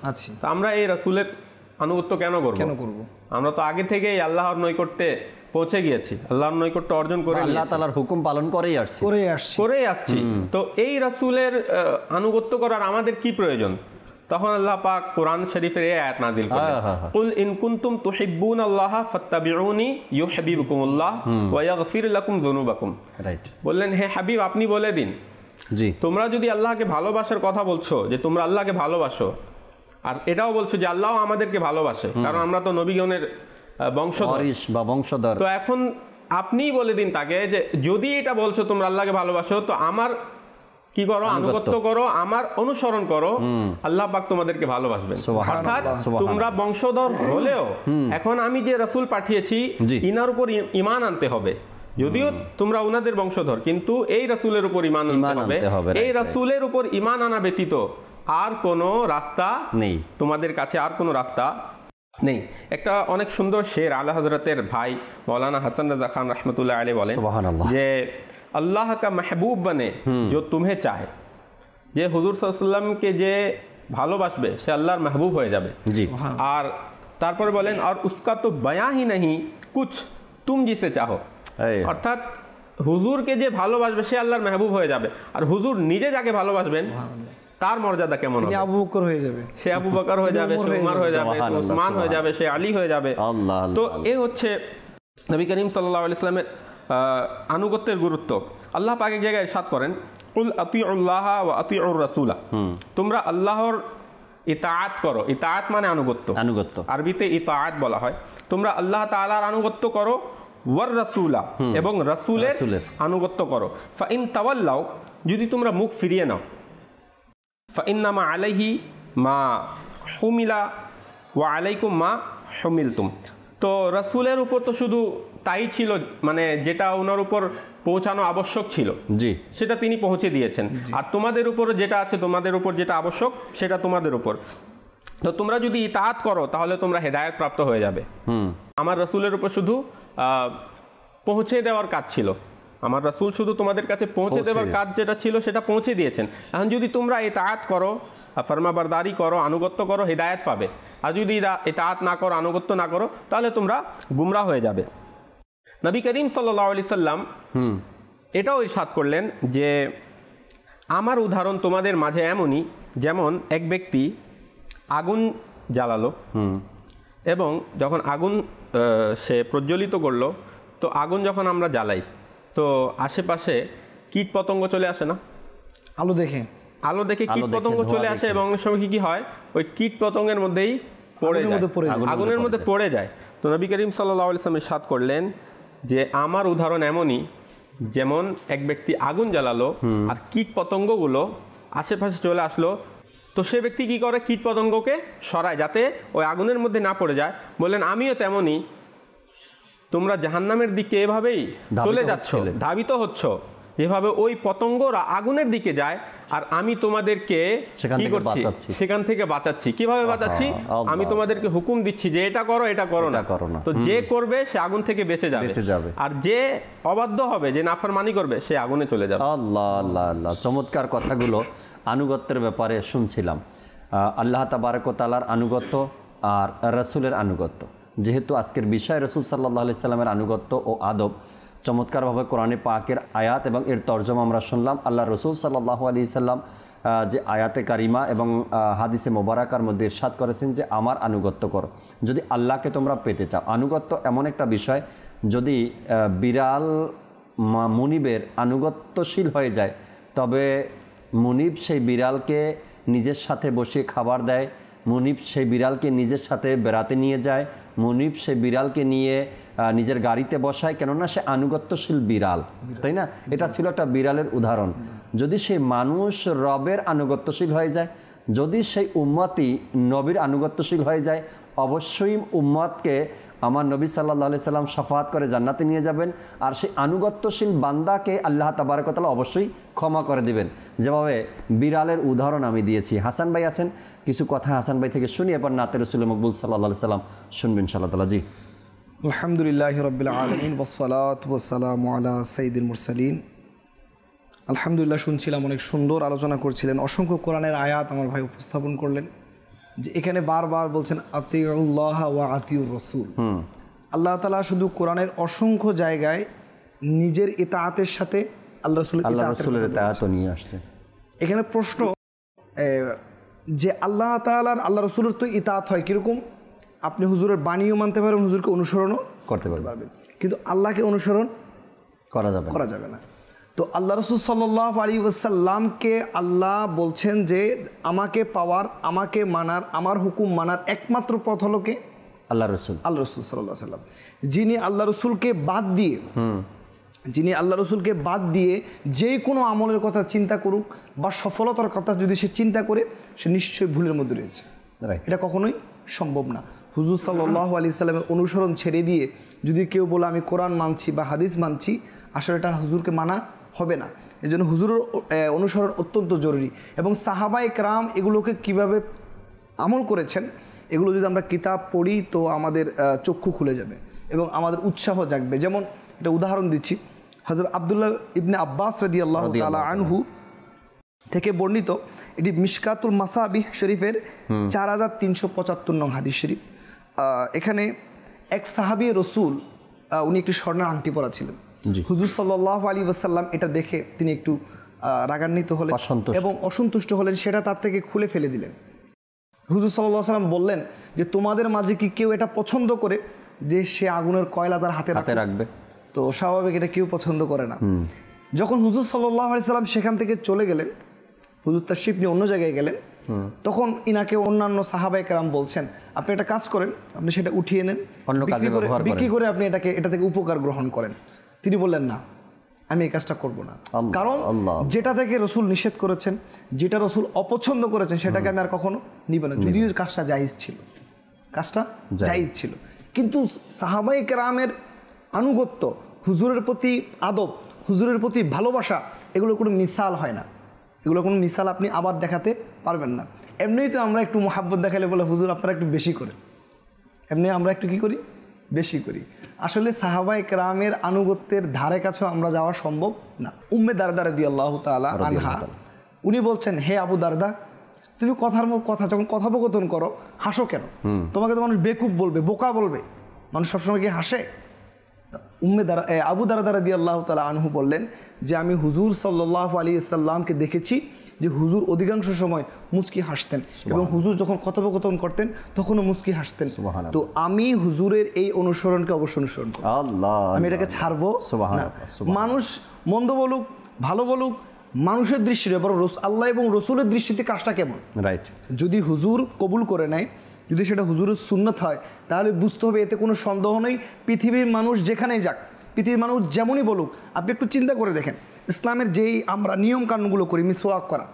তো আমরা এই রাসূলের আনুগত্য কেন করব? আমরা তো আগে থেকেই আল্লাহর নৈকট্যে পৌঁছে গিয়েছি, আল্লাহর নৈকট্য অর্জন করে আল্লাহ তাআলার হুকুম পালন করেই আসছি। তো এই রাসূলের আনুগত্য করার আমাদের কি প্রয়োজন? তখন আল্লাহ পাক কোরআন শরীফের এই আয়াত নাযিল করলেন, কুল ইন কুনতুম তুহিব্বুনাল্লাহা ফাত্তাবিউনি ইউহিব্বুকুমুল্লাহ ওয়া ইয়াগফির লাকুম যুনুবাকুম। বললেন, হে হাবিব, আপনি বলে দিন, জি, তোমরা যদি আল্লাহকে ভালোবাসার কথা বলছো, যে তোমরা আল্লাহকে ভালোবাসো, আর এটাও বলছো যে আল্লাহ আমাদেরকে ভালোবাসে, কারণ আমরা তো নবীগণের বংশধর, তো এখন আপনিই বলে দিন তাকে যে যদি এটা বলছো তোমরা আল্লাহকে ভালোবাসো, তো আমার কি করো? আনুগত্য করো, আমার অনুসরণ করো, আল্লাহ পাক তোমাদেরকে ভালোবাসবেন। অর্থাৎ তোমরা বংশধর হলেও এখন আমি যে রাসূল পাঠিয়েছি ইনার উপর ঈমান আনতে হবে। যদিও তোমরা উনাদের বংশধর, কিন্তু এই রাসূলের উপর ঈমান আনতে হবে। এই রাসূলের উপর ঈমান আনা ব্যতীত আর কোনো রাস্তা নেই, তোমাদের কাছে আর কোনো রাস্তা নেই। একটা অনেক সুন্দর শের আলা হযরতের ভাই মৌলানা হাসান রাজা খান রহমতুল্লাহ আলাইহি বলেন যে আল্লাহ কা महबूब बने जो तुम्हें चाहे, যে হুজুর সাল্লাল্লাহু আলাইহি ওয়াসাল্লামকে যে ভালোবাসবে সে আল্লাহর महबूब হয়ে যাবে। আর তারপরে বলেন, আর উসকা তো বয়ান হি नहीं कुछ तुम जिसे चाहो, অর্থাৎ হুজুরকে যে ভালোবাসবে সে আল্লাহর महबूब হয়ে যাবে। আর হুজুর নিজে যাকে ভালোবাসবেন তার মর্যাদা কেমন হবে? আবু বকর হয়ে যাবে, সে আবু বকর হয়ে যাবে, সে উমর হয়ে যাবে, সে উসমান হয়ে যাবে, সে আলী হয়ে যাবে। তো এ হচ্ছে নবী করিম সাল্লাল্লাহু আলাইহি ওয়াসাল্লামের আনুগত্যের গুরুত্ব। আল্লাহ পাক এক জায়গায় ইরশাদ করেন, কুল আতিউল্লাহা ওয়া আতিউর রাসূলা, তোমরা আল্লাহর ইতাআত করো। ইতাআত মানে আনুগত্য, আরবিতে ইতাআত বলা হয়। তোমরা আল্লাহ তাআলার আনুগত্য করো, ওয়ার রাসূলা, এবং রাসূলের আনুগত্য করো। ফা ইন তাওয়াল্লাও, যদি তোমরা মুখ ফিরিয়ে নাও, ফা ইন্নামা আলাইহি মা হুমিলা ওয়া আলাইকুম মা হুমিলতুম। তো রাসূলের উপর তো শুধু তাই ছিল, মানে যেটা ওনার উপর পৌঁছানো আবশ্যক ছিল সেটা তিনি পৌঁছে দিয়েছেন, আর তোমাদের উপর যেটা আছে, তোমাদের উপর যেটা আবশ্যক সেটা তোমাদের উপর। তো তোমরা যদি ইতাআত করো তাহলে তোমরা হেদায়েত প্রাপ্ত হয়ে যাবে। আমার রাসূলের উপর শুধু পৌঁছে দেওয়ার কাজ ছিল, আমার রাসূল শুধু তোমাদের কাছে পৌঁছে দেওয়ার কাজ যেটা ছিল সেটা পৌঁছে দিয়েছেন। এখন যদি তোমরা ইতাআত করো, ফরমাবরদারি করো, আনুগত্য করো, হেদায়েত পাবে। আর যদি ইতাআত না করো, আনুগত্য না করো, তাহলে তোমরা গুমরাহ হয়ে যাবে। নবী করিম সাল্লাল্লাহু আলাইহি সাল্লাম এটাও ইরশাদ করলেন যে আমার উদাহরণ তোমাদের মাঝে এমনই, যেমন এক ব্যক্তি আগুন জ্বালালো এবং যখন আগুন সে প্রজ্বলিত করলো, তো আগুন যখন আমরা জ্বালাই তো আশেপাশে কীট পতঙ্গ চলে আসে না? আলো দেখে কীট পতঙ্গ চলে আসে, এবং অনেক সময় কি হয়, ওই কীট পতঙ্গের মধ্যেই আগুনের মধ্যে পড়ে যায়। তো নবী করিম সাল্লাল্লাহু আলাইহি ওয়াসাল্লাম ইরশাদ করলেন যে আমার উদাহরণ এমনই, যেমন এক ব্যক্তি আগুন জ্বালালো আর কীট পতঙ্গগুলো আশেপাশে চলে আসলো, তো সে ব্যক্তি কি করে? কীট পতঙ্গকে সরায় যাতে ওই আগুনের মধ্যে না পড়ে যায়। বললেন আমিও তেমনই, তোমরা জাহান্নামের দিকে এভাবেই চলে যাচ্ছ, ধাবিত হচ্ছ, এভাবে ওই পতঙ্গরা আগুনের দিকে যায়, আর আমি তোমাদেরকে কি করছি? সেখান থেকে বাঁচাচ্ছি। কিভাবে বাঁচাচ্ছি? আমি তোমাদেরকে হুকুম দিচ্ছি যে এটা করো, এটা করো না। তো যে করবে সে আগুন থেকে বেঁচে যাবে, আর যে অবাধ্য হবে, যে নাফরমানি করবে, সে আগুনে চলে যাবে। আল্লাহ আল্লাহ আল্লাহ, চমৎকার কথাগুলো আনুগত্যের ব্যাপারে শুনছিলাম। আল্লাহ তাবারক ওয়া তাআলার আনুগত্য আর রাসূলের আনুগত্য, যেহেতু আজকের বিষয় রাসূল সাল্লাল্লাহু আলাইহি সাল্লামের আনুগত্য ও আদব, চমৎকারভাবে কোরআনে পাকের আয়াত এবং এর তর্জমা আমরা শুনলাম। আল্লাহ রসুল সাল্লাল্লাহু আলাইহি সাল্লাম যে আয়াতে কারিমা এবং হাদিসে মোবারাকার মধ্যে ইরশাদ করেছেন যে আমার আনুগত্য করো যদি আল্লাহকে তোমরা পেতে চাও। আনুগত্য এমন একটা বিষয়, যদি বিড়াল মুনিবের আনুগত্যশীল হয়ে যায় তবে মুনিব সেই বিড়ালকে নিজের সাথে বসিয়ে খাবার দেয়, মুনিব সেই বিড়ালকে নিজের সাথে বেড়াতে নিয়ে যায়, মুনিব সেই বিড়ালকে নিয়ে নিজের গাড়িতে বসায়, কেননা সে আনুগত্যশীল বিড়াল, তাই না? এটা ছিল একটা বিড়ালের উদাহরণ। যদি সেই মানুষ রবের আনুগত্যশীল হয়ে যায়, যদি সেই উম্মতই নবীর আনুগত্যশীল হয়ে যায়, অবশ্যই উম্মতকে আমার নবী সাল্লাল্লাহু আলাইহি সাল্লাম শাফাআত করে জান্নাতে নিয়ে যাবেন, আর সেই আনুগত্যশীল বান্দাকে আল্লাহ তাবারক ওয়া তাআলা অবশ্যই ক্ষমা করে দিবেন। যেভাবে বিড়ালের উদাহরণ আমি দিয়েছি। হাসান ভাই আছেন, কিছু কথা হাসান ভাই থেকে শুনি, এরপর নাতে রাসূল মকবুল সাল্লাল্লাহু আলাইহি সাল্লাম শুনবেন ইনশাআল্লাহ তাআলা। জি, আলহামদুলিল্লাহি রাব্বিল আলামিন ওয়াসসালাতু ওয়াসসালামু আলা সাইয়্যিদিল মুরসালিন। আলহামদুলিল্লাহ, শুনছিলাম, অনেক সুন্দর আলোচনা করছিলেন, অসংখ্য কোরআনের আয়াত আমার ভাই উপস্থাপন করলেন। যে এখানে বারবার বলছেন আতিউল্লাহ ওয়া আতিউর রাসূল। আল্লাহ তাআলা শুধু কোরআনের অসংখ্য জায়গায় নিজের ইতাআতের সাথে আল্লাহ রাসূলের ইতাআত নিয়ে আসছে। এখানে প্রশ্ন যে আল্লাহ তাআলার আল্লাহ রাসূলের তো ইতাআত হয় কিরকম? আপনি হুজুরের বাণীও মানতে পারবেন, হুজুরকে অনুসরণও করতে পারবেন, কিন্তু আল্লাহকে অনুসরণ করা যাবে না। তো আল্লাহ রাসূল সাল্লাল্লাহু আলাইহি ওয়াসাল্লামকে আল্লাহ বলছেন যে আমাকে পাওয়ার, আমাকে মানার, আমার হুকুম মানার একমাত্র পথ হলো কে? আল্লাহ রাসূল সাল্লাল্লাহু আলাইহি ওয়াসাল্লাম। যিনি আল্লাহ রাসূলকে বাদ দিয়ে যে কোনো আমলের কথা চিন্তা করুক বা সফলতার কথা যদি সে চিন্তা করে, সে নিশ্চয়ই ভুলের মধ্যে রয়েছে। এটা কখনোই সম্ভব না। হুজুর সাল্লাল্লাহু আলাইহি সাল্লামের অনুসরণ ছেড়ে দিয়ে যদি কেউ বলে আমি কোরআন মানছি বা হাদিস মানছি, আসলে এটা হুজুরকে মানা হবে না। এই জন্য হুজুরের অনুসরণ অত্যন্ত জরুরি। এবং সাহাবায়ে কেরাম এগুলোকে কিভাবে আমল করেছেন, এগুলো যদি আমরা কিতাব পড়ি তো আমাদের চক্ষু খুলে যাবে এবং আমাদের উৎসাহ জাগবে। যেমন একটা উদাহরণ দিচ্ছি, হযরত আব্দুল্লাহ ইবনে আব্বাস রাদিয়াল্লাহু তাআলা আনহু থেকে বর্ণিত, এটি মিশকাতুল মাসাবিহ শরীফের 4375 নং হাদিস শরীফ। এখানে এক সাহাবী রাসূল, উনি একটি স্বর্ণের আংটি পরা ছিলেন। হুজুর সাল্লাল্লাহু আলাইহি ওয়াসাল্লাম এটা দেখে তিনি একটু রাগান্বিত হলেন এবং অসন্তুষ্ট হলেন, সেটা তার থেকে খুলে ফেলে দিলেন। হুজুর সাল্লাল্লাহু আলাইহি ওয়াসাল্লাম বললেন যে তোমাদের মাঝে কি কেউ এটা পছন্দ করে যে সে আগুনের কয়লা তার হাতে রাখবে? তো স্বাভাবিক এটা কেউ পছন্দ করে না। যখন হুজুর সাল্লাল্লাহু আলাইহি ওয়াসাল্লাম সেখান থেকে চলে গেলেন, হুজুর তাশরিফ নিয়ে অন্য জায়গায় গেলেন, তখন ইনাকে অন্যান্য সাহাবায়ে কেরাম বলছেন আপনি একটা কাজ করেন, আপনি সেটা উঠিয়ে নেন, বিক্রি করে আপনি এটা থেকে উপকার গ্রহণ করেন। তিনি বললেন না, আমি এই কাজটা করব না, কারণ যেটা থেকে রসুল নিষেধ করেছেন, যেটা রসুল অপছন্দ করেছেন, সেটাকে আমি আর কখনো নিব না, যদিও কাজটা জায়েজ ছিল। কিন্তু সাহাবায়ে কেরামের আনুগত্য, হুজুরের প্রতি আদব, হুজুরের প্রতি ভালোবাসা, এগুলো কোনো মিসাল হয় না, এগুলো কোনো মিসাল আপনি আবার দেখাতে পারবেন না। এমনিই তো আমরা একটু মোহাব্বত দেখালে বলে হুজুর আপনারা একটু বেশি করে, এমনি আমরা একটু কী করি, বেশি করি। আসলে সাহাবায়ে কেরামের আনুগত্যের ধারে কাছেও আমরা যাওয়া সম্ভব না। উম্মে দারদা রাদিয়াল্লাহু তাআলা আনহা, উনি বলছেন হে আবু দারদা, তুমি কথা যখন কথোপকথন করো হাসো কেন? তোমাকে তো মানুষ বেকুব বলবে, বোকা বলবে, মানুষ সবসময় কি হাসে? আবু দারদা রাদিয়াল্লাহু তাআলা আনহু বললেন যে আমি হুজুর সাল্লাল্লাহু আলাইহি ওয়াসাল্লামকে দেখেছি যে হুজুর অধিকাংশ সময় মুস্কি হাসতেন এবং হুজুর যখন কথোপকথন করতেন তখনও মুস্কি হাসতেন। তো আমি হুজুরের এই অনুসরণকে অবশ্যই অনুসরণ করব, আমি এটাকে ছাড়বো না। মানুষ মন্দ বলুক ভালো বলুক, মানুষের দৃষ্টিতে বড় আল্লাহ এবং রসুলের দৃষ্টিতে কাজটা কেমন, রাইট? যদি হুজুর কবুল করে নেয়, যদি সেটা হুজুরের সুন্নাত হয়, তাহলে বুঝতে হবে এতে কোনো সন্দেহ নেই। পৃথিবীর মানুষ যেখানেই যাক, পৃথিবীর মানুষ যেমনই বলুক, আপনি একটু চিন্তা করে দেখেন, ইসলামের যেই আমরা নিয়ম কানুনগুলো করি, মিসওয়াক করা,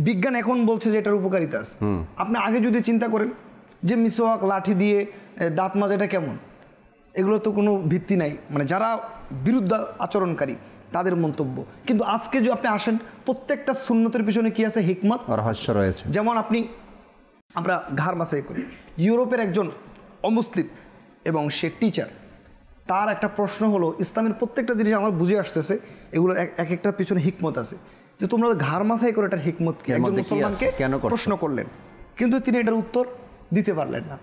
বিজ্ঞান এখন বলছে যে এটার উপকারিতা আছে। আপনি আগে যদি চিন্তা করেন যে মিসওয়াক লাঠি দিয়ে দাঁত মাজা, এটা কেমন, এগুলো তো কোনো ভিত্তি নাই, মানে যারা বিরুদ্ধ আচরণকারী তাদের মন্তব্য। কিন্তু আজকে যদি আপনি আসেন, প্রত্যেকটা সুন্নতের পিছনে কি আছে, হিকমত, রহস্য রয়েছে। যেমন আমরা ঘাড় মাসাই করি, ইউরোপের একজন অমুসলিম এবং সে টিচার, তার একটা প্রশ্ন হলো ইসলামের প্রত্যেকটা জিনিস আমার বুঝে আসতেছে, এগুলোর এক একটার পিছনে হিকমত আছে, যে তোমরা ঘাড় মাসাই করে এটার হিকমত কি? একজন মুসলমানকে প্রশ্ন করলেন, কিন্তু তিনি এটার উত্তর দিতে পারলেন না।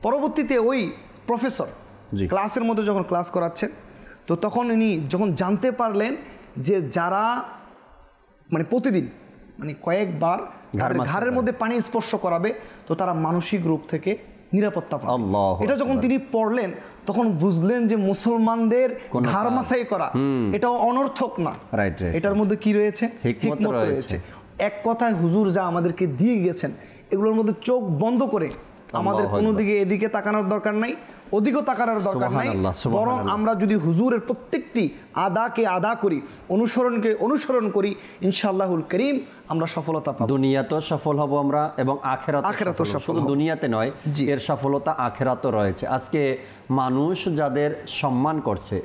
পরবর্তীতে ওই প্রফেসর ক্লাসের মধ্যে যখন ক্লাস করাচ্ছেন, তো তখন উনি যখন জানতে পারলেন যে যারা মানে প্রতিদিন মানে কয়েকবার ঘাড়ের মধ্যে পানি স্পর্শ করাবে, তো তারা মানসিক রূপ থেকে নিরাপত্তা পাবে। এটা যখন তিনি পড়লেন তখন বুঝলেন যে মুসলমানদের ঘাড় মাসাই করা এটাও অনর্থক না, এটার মধ্যে কি রয়েছে? হিকমত রয়েছে। এক কথায় হুজুর যা আমাদেরকে দিয়ে গেছেন এগুলোর মধ্যে চোখ বন্ধ করে আমাদের কোনো দিকে এদিকে তাকানোর দরকার নাই, ওদিকেও তাকানোর দরকার নাই, বরং আমরা যদি হুজুরের প্রত্যেকটি আদাকে আদা করি, অনুসরণকে অনুসরণ করি, ইনশাআল্লাহুল করিম আমরা সফলতা পাবো। দুনিয়াতেও সফল হব আমরা এবং আখিরাতেও সফল হব। দুনিয়াতে নয়, এর সফলতা আখিরাতেও রয়েছে। আজকে মানুষ যাদের সম্মান করছে,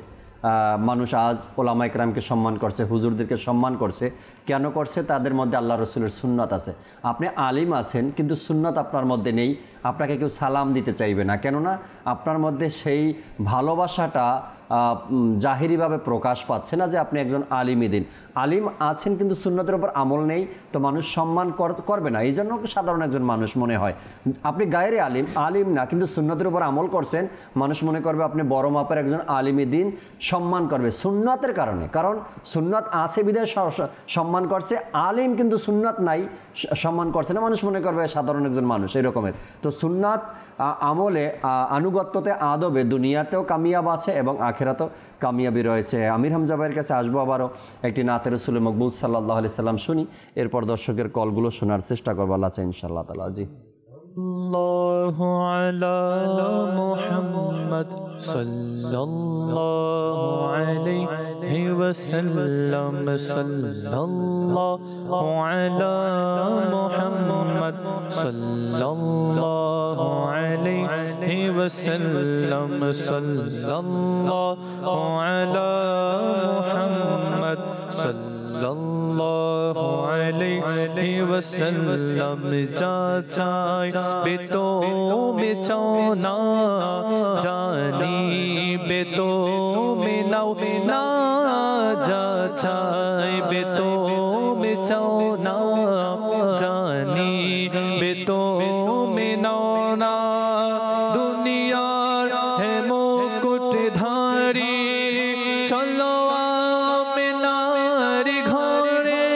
মানুষ আজ ওলামা ইকরামকে সম্মান করছে, হুজুরদেরকে সম্মান করছে, কেন করছে? তাদের মধ্যে আল্লাহ রসুলের সুন্নাত আছে। আপনি আলিম আছেন কিন্তু সুন্নাত আপনার মধ্যে নেই, আপনাকে কেউ সালাম দিতে চাইবে না, কেননা আপনার মধ্যে সেই ভালোবাসাটা জাহিরিভাবে প্রকাশ পাচ্ছে না যে আপনি একজন আলিমই দিন। আলিম আছেন কিন্তু সুন্নতের উপর আমল নেই, তো মানুষ সম্মান করবে না। এই জন্য সাধারণ একজন মানুষ মনে হয়। আপনি গায়ের আলিম না কিন্তু সুন্নতের উপর আমল করছেন, মানুষ মনে করবে আপনি বড় মাপের একজন আলিমই দিন, সম্মান করবে সুন্নাতের কারণে। কারণ সুন্নাত আছে বিধায় সম্মান করছে, আলিম কিন্তু সুন্নাত নাই সম্মান করছে না, মানুষ মনে করবে সাধারণ একজন মানুষ এই রকমের। তো সুন্নাত আমলে, আনুগত্যতে, আদবে দুনিয়াতেও কামিয়াব আছে এবং আখিরাতেও কামিয়াবি রয়েছে। আমির হামজা ভাইয়ের কাছে আসবো, আবারও একটি নাতে রসুল মকবুল সাল্লাল্লাহু আলাইহি সাল্লাম শুনি, এরপর দর্শকের কলগুলো শোনার চেষ্টা করবো আল্লাহ চাই ইনশাআল্লাহ তাআলা। জি। সাল্লাল্লাহু আলা মুহাম্মদ সাল্লাল্লাহু আলাইহি ওয়াসাল্লাম, সাল্লাল্লাহু আলা মুহাম্মদ সাল্লাল্লাহু আলাইহি ওয়াসাল্লাম, সাল্লাল্লাহু আলা মুহাম্মদ সাল্লাল্লাহু আলাইহি ওয়াসাল্লাম। যা চাই বেতো মে চাও না, জানি বেতো মে নাও না, যা চাই বেতো মে চাও না, জানি বেতো মে নাও না। দুনিয়ার হে মুকুট ধারি চলো আমিনার ঘরে,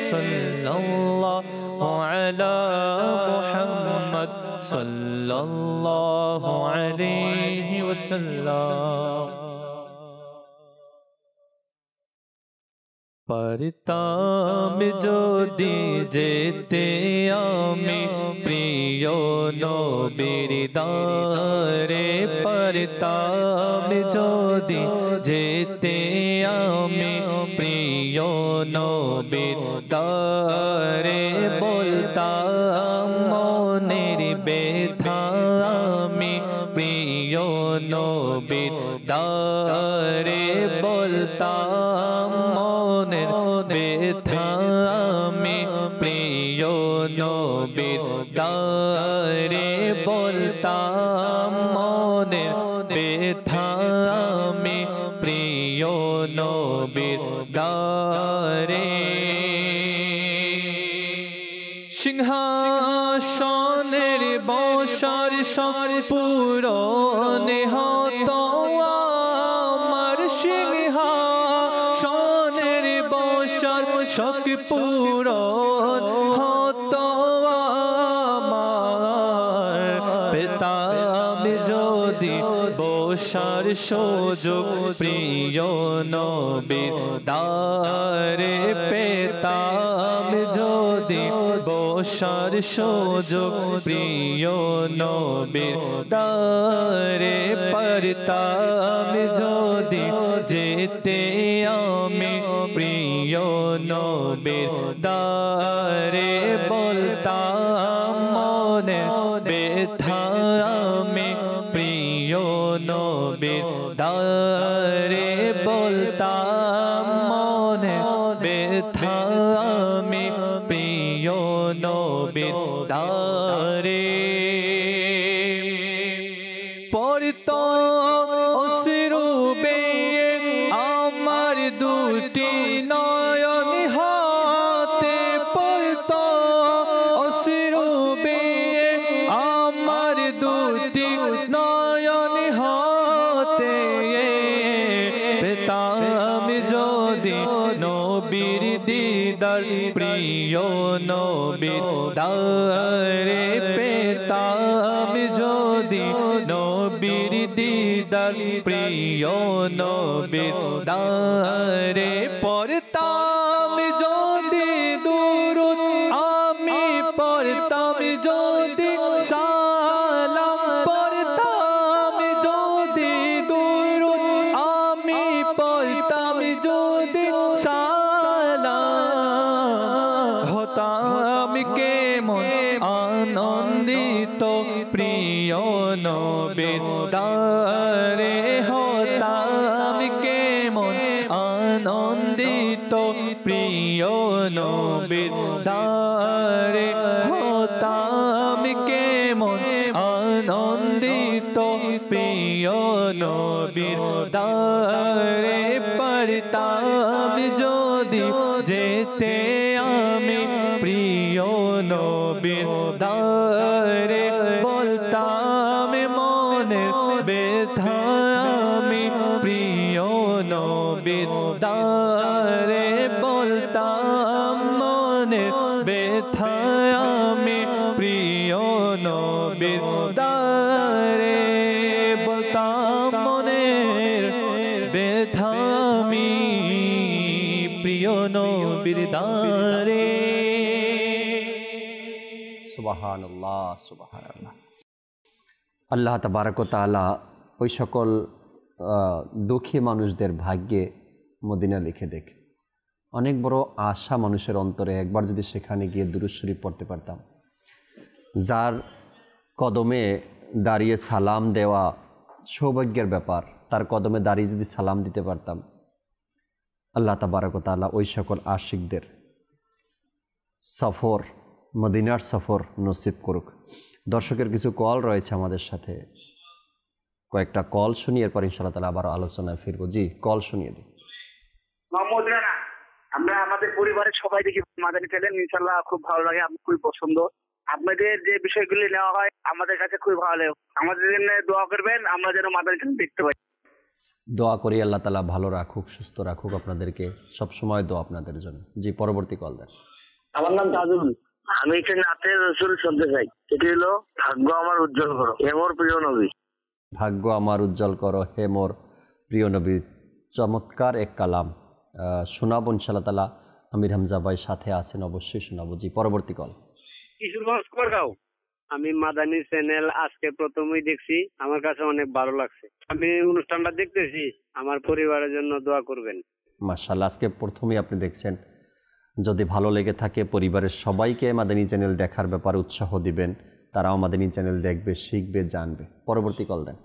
সাল্লাল্লাহু আলা মুহাম্মদ সাল্লাল্লাহু আলাইহি ওয়াসাল্লাম। পারতাম যদি যেতে আমি প্রিয় নবীর দারে, পারতাম যদি যেতে আমি প্রিয় নবীর দারে, বলতাম মনের ব্যথা আমি প্রিয় নবীর দারে, বলতাম মনের ব্যথা আমি প্রিয় নবীর দারে, বলতাম মনের ব্যথা আমি প্রিয় নবীর দারে। সিংহাসনের বসার সম্পূরণ হতো আমার, সিংহাসনের বসার সম্পূরণ হতো আমার, পেতাম যদি বসার সুযোগ প্রিয় নবীর দারে, পেতাম যদি বসার সুযোগ প্রিয় নবীর দারে, পারতাম যদি যেতে আমি প্রিয় নবীর দারে, বলতাম মনে ব্যথা আমি প্রিয় নবীর দারে, বলতাম মনে ব্যথা আমি প্রিয় নবীর দারে। পড়তো অশ্রুবে আমার দুটি নয়ন হাতে, পড়তো অশ্রুবে আমার দুটি নয়ন হাতে, পেতাম যদি নবীর দিদার দিদার প্রিয় নবীর দারে পেতাম যদি নবীর দিদার প্রিয় নবীর দারে পড়তাম যদি দুরূদ আমি পড়তাম যদি সালাম পড়তাম যদি দুরূদ আমি পড়তাম যদি সালাম হতাম কেমন আনন্দিত প্রিয় নবীর দারে হতাম কেমন আনন্দিত প্রিয় নবীর দারে হতাম কেমন আনন্দিত প্রিয় নবীর দারে পড়তাম যদি যেতে আমি প্রিয় নবীর দারে বলতাম মনের ব্যথা আমি প্রিয় নবীর দারে বলতাম মনের ব্যথা আমি প্রিয় নবীর দারে বলতাম মনের ব্যথা আমি প্রিয় নবীর দারে। সুবহানাল্লাহ সুবহানাল্লাহ। আল্লাহ তাবারক ওয়া তাআলা ওই সকল দুঃখী মানুষদের ভাগ্যে মদিনা লিখে দেখ। অনেক বড় আশা মানুষের অন্তরে, একবার যদি সেখানে গিয়ে দুরূদ শরীফ পড়তে পারতাম, যার কদমে দাঁড়িয়ে সালাম দেওয়া সৌভাগ্যের ব্যাপার, তার কদমে দাঁড়িয়ে যদি সালাম দিতে পারতাম, আল্লাহ তাবারক ওয়া তাআলা ওই সকল আশিকদের সফর, মদিনার সফর নসিব করুক। দর্শকের কিছু কল রয়েছে আমাদের সাথে, কয়েকটা কল শুনি, এরপর ইনশাআল্লাহ তাআলা আবার আলোচনায় ফিরবো। জি, কল শুনিয়ে দিই। মোহাম্মদ রানা, আমরা আমাদের পরিবারের সবাই দেখি মাদানী চ্যানেল, ইনশাআল্লাহ খুব ভালো লাগে, আমার খুবই পছন্দ। আপনাদের যে বিষয়গুলি নেওয়া হয় আমাদের কাছে খুবই ভালো লাগে। আমাদের জন্য দোয়া করবেন, আমরা যেন মাদানী চ্যানেল দেখতে পাই। দোয়া করি আল্লাহ তাআলা ভালো রাখুক, সুস্থ রাখুক আপনাদেরকে, সবসময় দোয়া আপনাদের জন্য। জি, পরবর্তী কল দেন। আমার নাম তাজুল, আমি একটি নাতের রসুল শুনতে চাই। এটি হলো ভাগ্য আমার উজ্জ্বল করো হে মোর প্রিয় নবী। ভাগ্য আমার উজ্জ্বল করো হে মোর প্রিয় নবী। চমৎকার এক কালাম, শোনাবো ইনশাআল্লাহ তাআলা। আমির হামজা ভাই সাথে আছেন, অবশ্যই শোনাবো। জি, পরবর্তী কল। কিশোরগঞ্জ কুয়ারগাঁও। আমি মাদানী চ্যানেল আজকে প্রথমেই দেখছি, আমার কাছে অনেক ভালো লাগছে। আমি অনুষ্ঠানটা দেখতেছি, আমার পরিবারের জন্য দোয়া করবেন। মাশাআল্লাহ, আজকে প্রথমেই আপনি দেখছেন। যদি ভালো লেগে থাকে পরিবারের সবাইকে মাদানী চ্যানেল দেখার ব্যাপারে উৎসাহ দিবেন, তারাও মাদানী চ্যানেল দেখবে, শিখবে, জানবে। পরবর্তী কল দেন।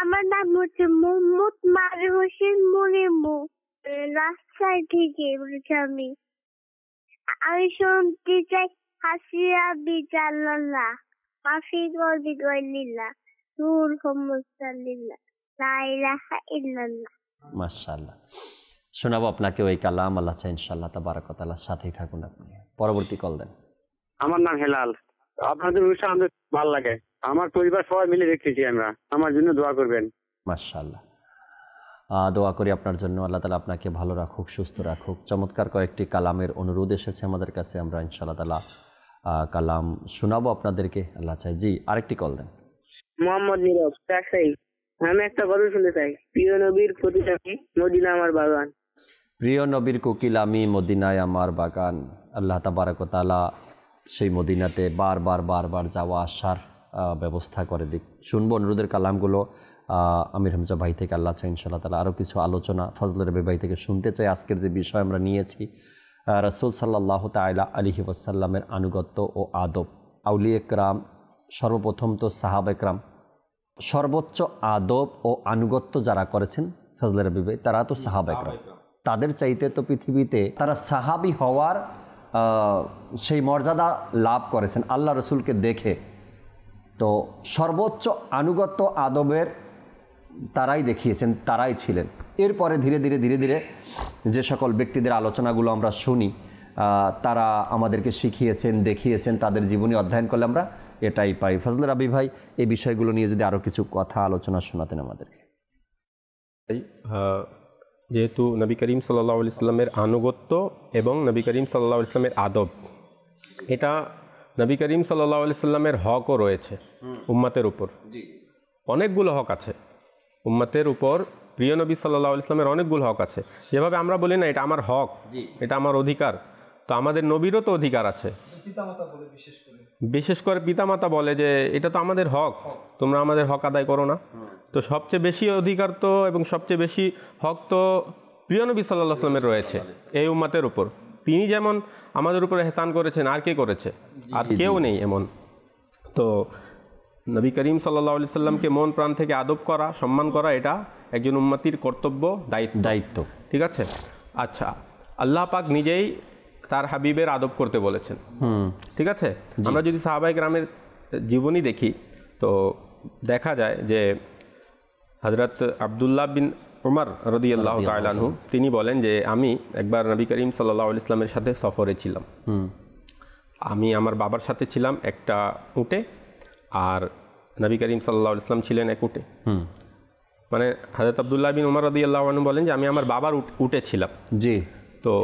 আমার নাম হচ্ছে মোহাম্মদ মারি হোসেন মনিমু, রাজশাহী থেকে বলছি। আমি শুনতে চাই হাসিয়া বিজাল্লাহ মাফি গলবি গলিল্লাহ নূর মুসাল্লিল্লাহ লা ইলাহা ইল্লাল্লাহ। মাশাআল্লাহ, শোনাবো আপনাকে ওই কালাম। আল্লাহ চাই ইনশাআল্লাহ তাবারক ওয়া তাআলার সাথেই থাকুন আপনি। পরবর্তী কল দেন। আমার নাম হেলাল, আপনাদের অনুষ্ঠান আমাদের ভালো লাগে, আমার পরিবার সবাই মিলে দেখতেছি আমরা, আমার জন্য দোয়া করবেন। মাশাআল্লাহ, দোয়া করি আপনার জন্য, আল্লাহ তাআলা আপনাকে ভালো রাখুক, সুস্থ রাখুক। চমৎকার কয়েকটি কালামের অনুরোধ এসেছে আমাদের কাছে, আমরা ইনশাআল্লাহ তাআলা কালাম শোনাবো আপনাদেরকে, আল্লাহ চাই। জি, আরেকটি কল দেন। মোহাম্মদ নীরব, রাজশাহী। আমি একটা গল্প শুনতে চাই। প্রিয় নবীর প্রতিটাকে মদিনা আমার বাগান। প্রিয় নবীর কোকিল আমি, মদিনায় আমার বাগান। আল্লাহ তাবারক ওয়া তাআলা সেই মদিনাতে বারবার যাওয়া আসার ব্যবস্থা করে দিক। শুনবো অনুরোধের কালামগুলো আমির হামজা ভাই থেকে, আল্লাহ চাই ইনশাআল্লাহ তাআলা আরও কিছু আলোচনা ফজলে রবি ভাই থেকে শুনতে চাই। আজকের যে বিষয় আমরা নিয়েছি, রাসূল সাল্লাল্লাহু তাআলা আলাইহি ওয়াসাল্লামের আনুগত্য ও আদব। আউলিয়া একরাম, সর্বপ্রথম তো সাহাবা একরাম, সর্বোচ্চ আদব ও আনুগত্য যারা করেছেন ফজলে রবি ভাই, তারা তো সাহাবা একরাম। তাদের চাইতে তো পৃথিবীতে তারা সাহাবি হওয়ার সেই মর্যাদা লাভ করেছেন আল্লাহ রসুলকে দেখে। তো সর্বোচ্চ আনুগত্য আদবের তারাই দেখিয়েছেন, তারাই ছিলেন। এরপরে ধীরে ধীরে যে সকল ব্যক্তিদের আলোচনাগুলো আমরা শুনি, তারা আমাদেরকে শিখিয়েছেন, দেখিয়েছেন, তাদের জীবনী অধ্যয়ন করলে আমরা এটাই পাই। ফজলে রাবি ভাই, এই বিষয়গুলো নিয়ে যদি আরও কিছু কথা আলোচনা শোনাতেন আমাদেরকে। যেহেতু নবী করিম সাল্লাল্লাহু আলাইহি সাল্লামের আনুগত্য এবং নবী করিম সাল্লাল্লাহু আলাইহি সাল্লামের আদব, এটা নবী করিম সাল্লাল্লাহু আলাইহি সাল্লামের হকও রয়েছে উম্মতের উপর। অনেকগুলো হক আছে উম্মতের উপর, প্রিয় নবী সাল্লাল্লাহু আলাইহি সাল্লামের অনেকগুলো হক আছে। যেভাবে আমরা বলি না এটা আমার হক, এটা আমার অধিকার, তো আমাদের নবীরও তো অধিকার আছে। বিশেষ করে পিতামাতা বলে যে এটা তো আমাদের হক, তোমরা আমাদের হক আদায় করো না। তো সবচেয়ে বেশি অধিকার তো এবং সবচেয়ে বেশি হক তো প্রিয় নবী সাল্লাল্লাহু আলাইহি সাল্লামের রয়েছে এই উম্মতের উপর। তিনি যেমন আমাদের উপরে এহসান করেছেন, আর কে করেছে? আর কেউ নেই এমন। তো নবী করিম সাল্লাল্লাহু আলাইহি সাল্লামকে মন প্রাণ থেকে আদব করা, সম্মান করা, এটা একজন উম্মতির কর্তব্য, দায়িত্ব। ঠিক আছে। আচ্ছা, আল্লাহ পাক নিজেই তার হাবিবের আদব করতে বলেছেন। ঠিক আছে। আমরা যদি সাহাবায়ে কেরামের জীবনী দেখি তো দেখা যায় যে হযরত আব্দুল্লাহ বিন উমর রাদিয়াল্লাহু তাআলা আনহু তিনি বলেন যে আমি একবার নবী করিম সাল্লাল্লাহু আলাইহি সাল্লামের সাথে সফরে ছিলাম। আমি আমার বাবার সাথে ছিলাম একটা উটে, আর নবী করিম সাল্লাল্লাহু আলাইহি সাল্লাম ছিলেন এক উটে। মানে হযরত আব্দুল্লাহ বিন উমর রাদিয়াল্লাহু আনহু বলেন যে আমি আমার বাবার উটে ছিলাম। জি। তো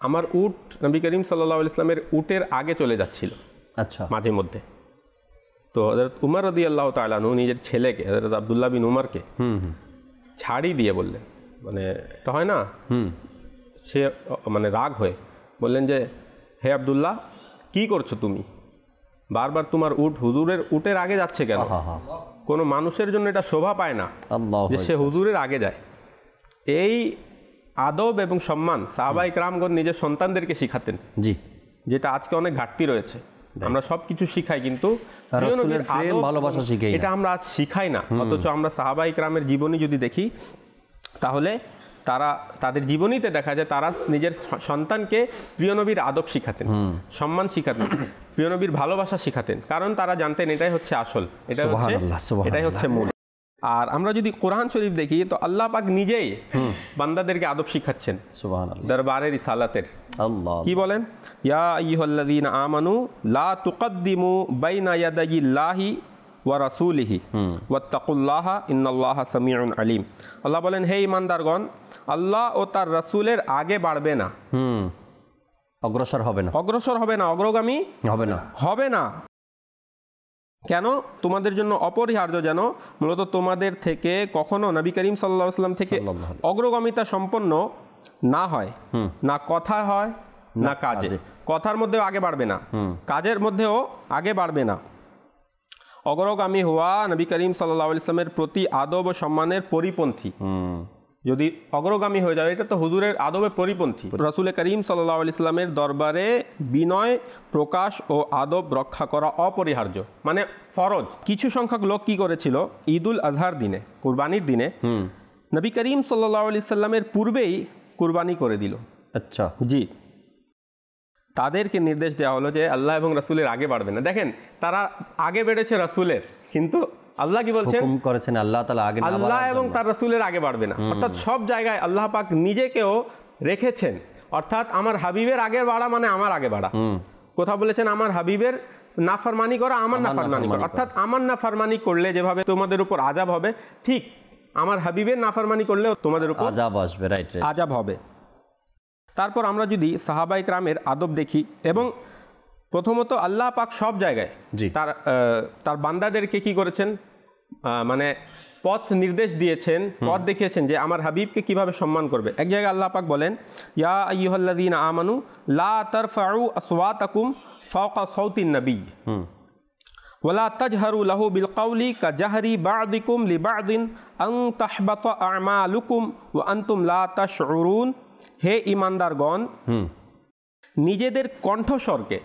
আমার উট নবী করিম সাল্লাল্লাহু আলাইহি সাল্লামের উটের আগে চলে যাচ্ছিল। আচ্ছা। মাঝে মধ্যে তো হযরত উমর রাদিয়াল্লাহু তাআলা আনহু নিজের ছেলেকে হযরত আব্দুল্লাহ বিন উমরকে ছাড়ি দিয়ে বললেন, মানে এটা হয় না, সে মানে রাগ হয়ে বললেন যে হে আব্দুল্লাহ, কি করছো তুমি? বারবার তোমার উট হুজুরের উটের আগে যাচ্ছে কেন? কোনো মানুষের জন্য এটা শোভা পায় না যে সে হুজুরের আগে যায়। এই আদব এবং সম্মান সাহাবায়ে কেরামগণ নিজের সন্তানদেরকে শিখাতেন। জি। যেটা আজকে অনেক ঘাটতি রয়েছে। আমরা সব কিছু শিখাই কিন্তু রাসূলের প্রেম ভালোবাসা শিখাই না, এটা আমরা আজ শিখাই না। অথচ আমরা সাহাবায়ে কেরামের জীবনী যদি দেখি তাহলে তাদের জীবনীতে দেখা যায় তারা নিজের সন্তানকে প্রিয় নবীর আদব শিখাতেন, সম্মান শিখাতেন, প্রিয় নবীর ভালোবাসা শিখাতেন, কারণ তারা জানতেন এটাই হচ্ছে আসল, এটাই হচ্ছে মূল। আর আমরা যদি কোরআন শরীফ দেখি তো আল্লাহ পাক নিজেই বান্দাদেরকে আদব শিখাচ্ছেন দরবারে রিসালাতের। কি বলেন? ইয়া আইয়ুহাল্লাযীনা আমানু লা তুকদ্দিমু বাইনা ইয়াদাইল্লাহি ওয়া রাসূলিহি ওয়াত্তাকুল্লাহা ইন্নাল্লাহা সামিউন আলিম। আল্লাহ বলেন, হে ঈমানদারগণ, আল্লাহ ও তার রাসূলের আগে বাড়বে না, অগ্রসর হবে না, অগ্রগামী হবে না। কেন? তোমাদের জন্য অপরিহার্য যেন মূলত তোমাদের থেকে কখনো নবী করিম সাল্লাল্লাহু আলাইহি ওয়াসাল্লাম থেকে অগ্রগামিতা সম্পন্ন না হয়, না কথা হয় না কাজে। কথার মধ্যেও আগে বাড়বে না, কাজের মধ্যেও আগে বাড়বে না। অগ্রগামী হওয়া নবী করিম সাল্লাল্লাহু আলাইহি ওয়াসাল্লামের প্রতি আদব ও সম্মানের পরিপন্থী। যদি অগ্রগামী হয়ে যায় এটা তো হুজুরের আদবের পরিপন্থী। রাসূল করিম সাল্লাল্লাহু আলাইহি ওয়াসাল্লামের দরবারে বিনয় প্রকাশ ও আদব রক্ষা করা অপরিহার্য, মানে ফরজ। কিছু সংখ্যক লোক কি করেছিল, ঈদুল আজহার দিনে, কুরবানির দিনে নবী করিম সাল্লাল্লাহু আলাইহি ওয়াসাল্লামের পূর্বেই কুরবানি করে দিল। আচ্ছা। জি। তাদেরকে নির্দেশ দেওয়া হলো যে আল্লাহ এবং রাসূলের আগে বাড়বে না। দেখেন, তারা আগে বেড়েছে রাসূলের, কিন্তু আল্লাহ কি বলছেন? হুকুম করেছেন আল্লাহ তাআলা আগে না, আল্লাহ এবং তার রাসূলের আগে বাড়বে না। অর্থাৎ সব জায়গায় আল্লাহ পাক নিজেকেও রেখেছেন, অর্থাৎ আমার হাবিবের আগে বাড়া মানে আমার আগে বাড়া। কথা বলেছেন আমার হাবিবের নাফরমানি করা, আমার নাফরমানি করা, অর্থাৎ আমার নাফরমানি করলে যেভাবে তোমাদের উপর আযাব হবে, ঠিক আমার হাবিবের নাফরমানি করলেও তোমাদের উপর আযাব আসবে, রাইট, আযাব হবে। তারপর আমরা যদি সাহাবায়ে কেরামের আদব দেখি, এবং প্রথমত আল্লাহ পাক সব জায়গায় তার বান্দাদেরকে কি করেছেন, মানে পথ নির্দেশ দিয়েছেন, পথ দেখিয়েছেন যে আমার হাবিবকে কিভাবে সম্মান করবে। এক জায়গায় আল্লাহ পাক বলেন, ইয়া আইয়ুহাল্লাযীনা আমানু লা তারফাউ আসওয়াতাকুম ফাওকা সাওতিন নবী ওয়ালা তাজহারু লাহু বিল কাওলি কাজাহরি বা'দিকুম লিবা'দিন আন তাহবাতা আমালুকুম ওয়া আনতুম লা তাশউরুন। হে ঈমানদারগণ, নিজেদের কণ্ঠস্বরকে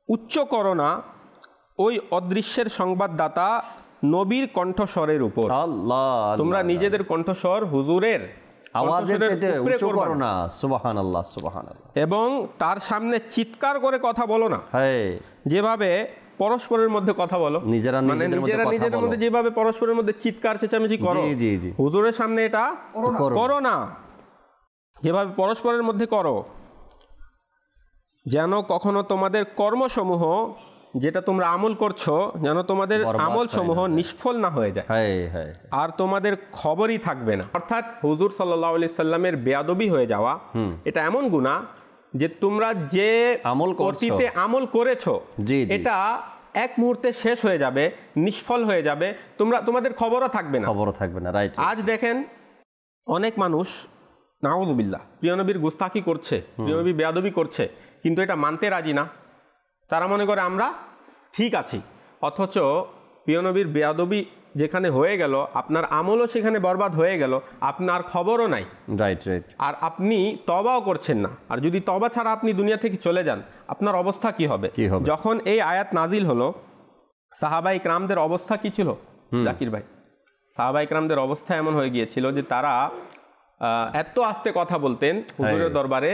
উচ্চ করো না ওই অদৃশ্যের সংবাদদাতা নবীর কণ্ঠস্বরের উপর। তোমরা নিজেদের কণ্ঠস্বর হুজুরের আওয়াজের চাইতে উচ্চ করো না। সুবহানাল্লাহ, সুবহানাল্লাহ। এবং তার সামনে চিৎকার করে কথা বলো না। যেভাবে পরস্পরের মধ্যে কথা বলো, নিজেরা নিজেদের মধ্যে যেভাবে পরস্পরের মধ্যে চিৎকার চেঁচামেচি করো, হুজুরের সামনে এটা করো না। যেভাবে পরস্পরের মধ্যে করো, যেন কখনো তোমাদের কর্মসমূহ যেটা তোমরা আমল করছো যেন তোমাদের আমল সমূহ নিষ্ফল না হয়ে যায়, আর তোমাদের খবরই থাকবে না। অর্থাৎ হুজুর সাল্লাল্লাহু আলাইহি সাল্লামের বেয়াদবি হয়ে যাওয়া এটা এমন গুনাহ যে তোমরা যে অতীতে আমল করেছো এটা এক মুহূর্তে শেষ হয়ে যাবে, নিষ্ফল হয়ে যাবে, তোমাদের খবরও থাকবে না। রাইট। আজ দেখেন অনেক মানুষ নাউযুবিল্লাহ প্রিয় নবীর গুস্তাখি করছে, প্রিয় নবী বেয়াদবি করছে, কিন্তু এটা মানতে রাজি না। তারা মনে করে আমরা ঠিক আছি, অথচ প্রিয় নবীর বেয়াদবি যেখানে হয়ে গেল আপনার আমলও সেখানে বরবাদ হয়ে গেল, আপনার খবরও নাই। রাইট। আর আপনি তওবাও করছেন না। আর যদি তওবা ছাড়া আপনি দুনিয়া থেকে চলে যান আপনার অবস্থা কি হবে? যখন এই আয়াত নাজিল হলো সাহাবায়ে ইকরামদের অবস্থা কি ছিল জাকির ভাই? সাহাবায়ে ইকরামদের অবস্থা এমন হয়ে গিয়েছিল যে তারা এত আস্তে কথা বলতেন হুজুরের দরবারে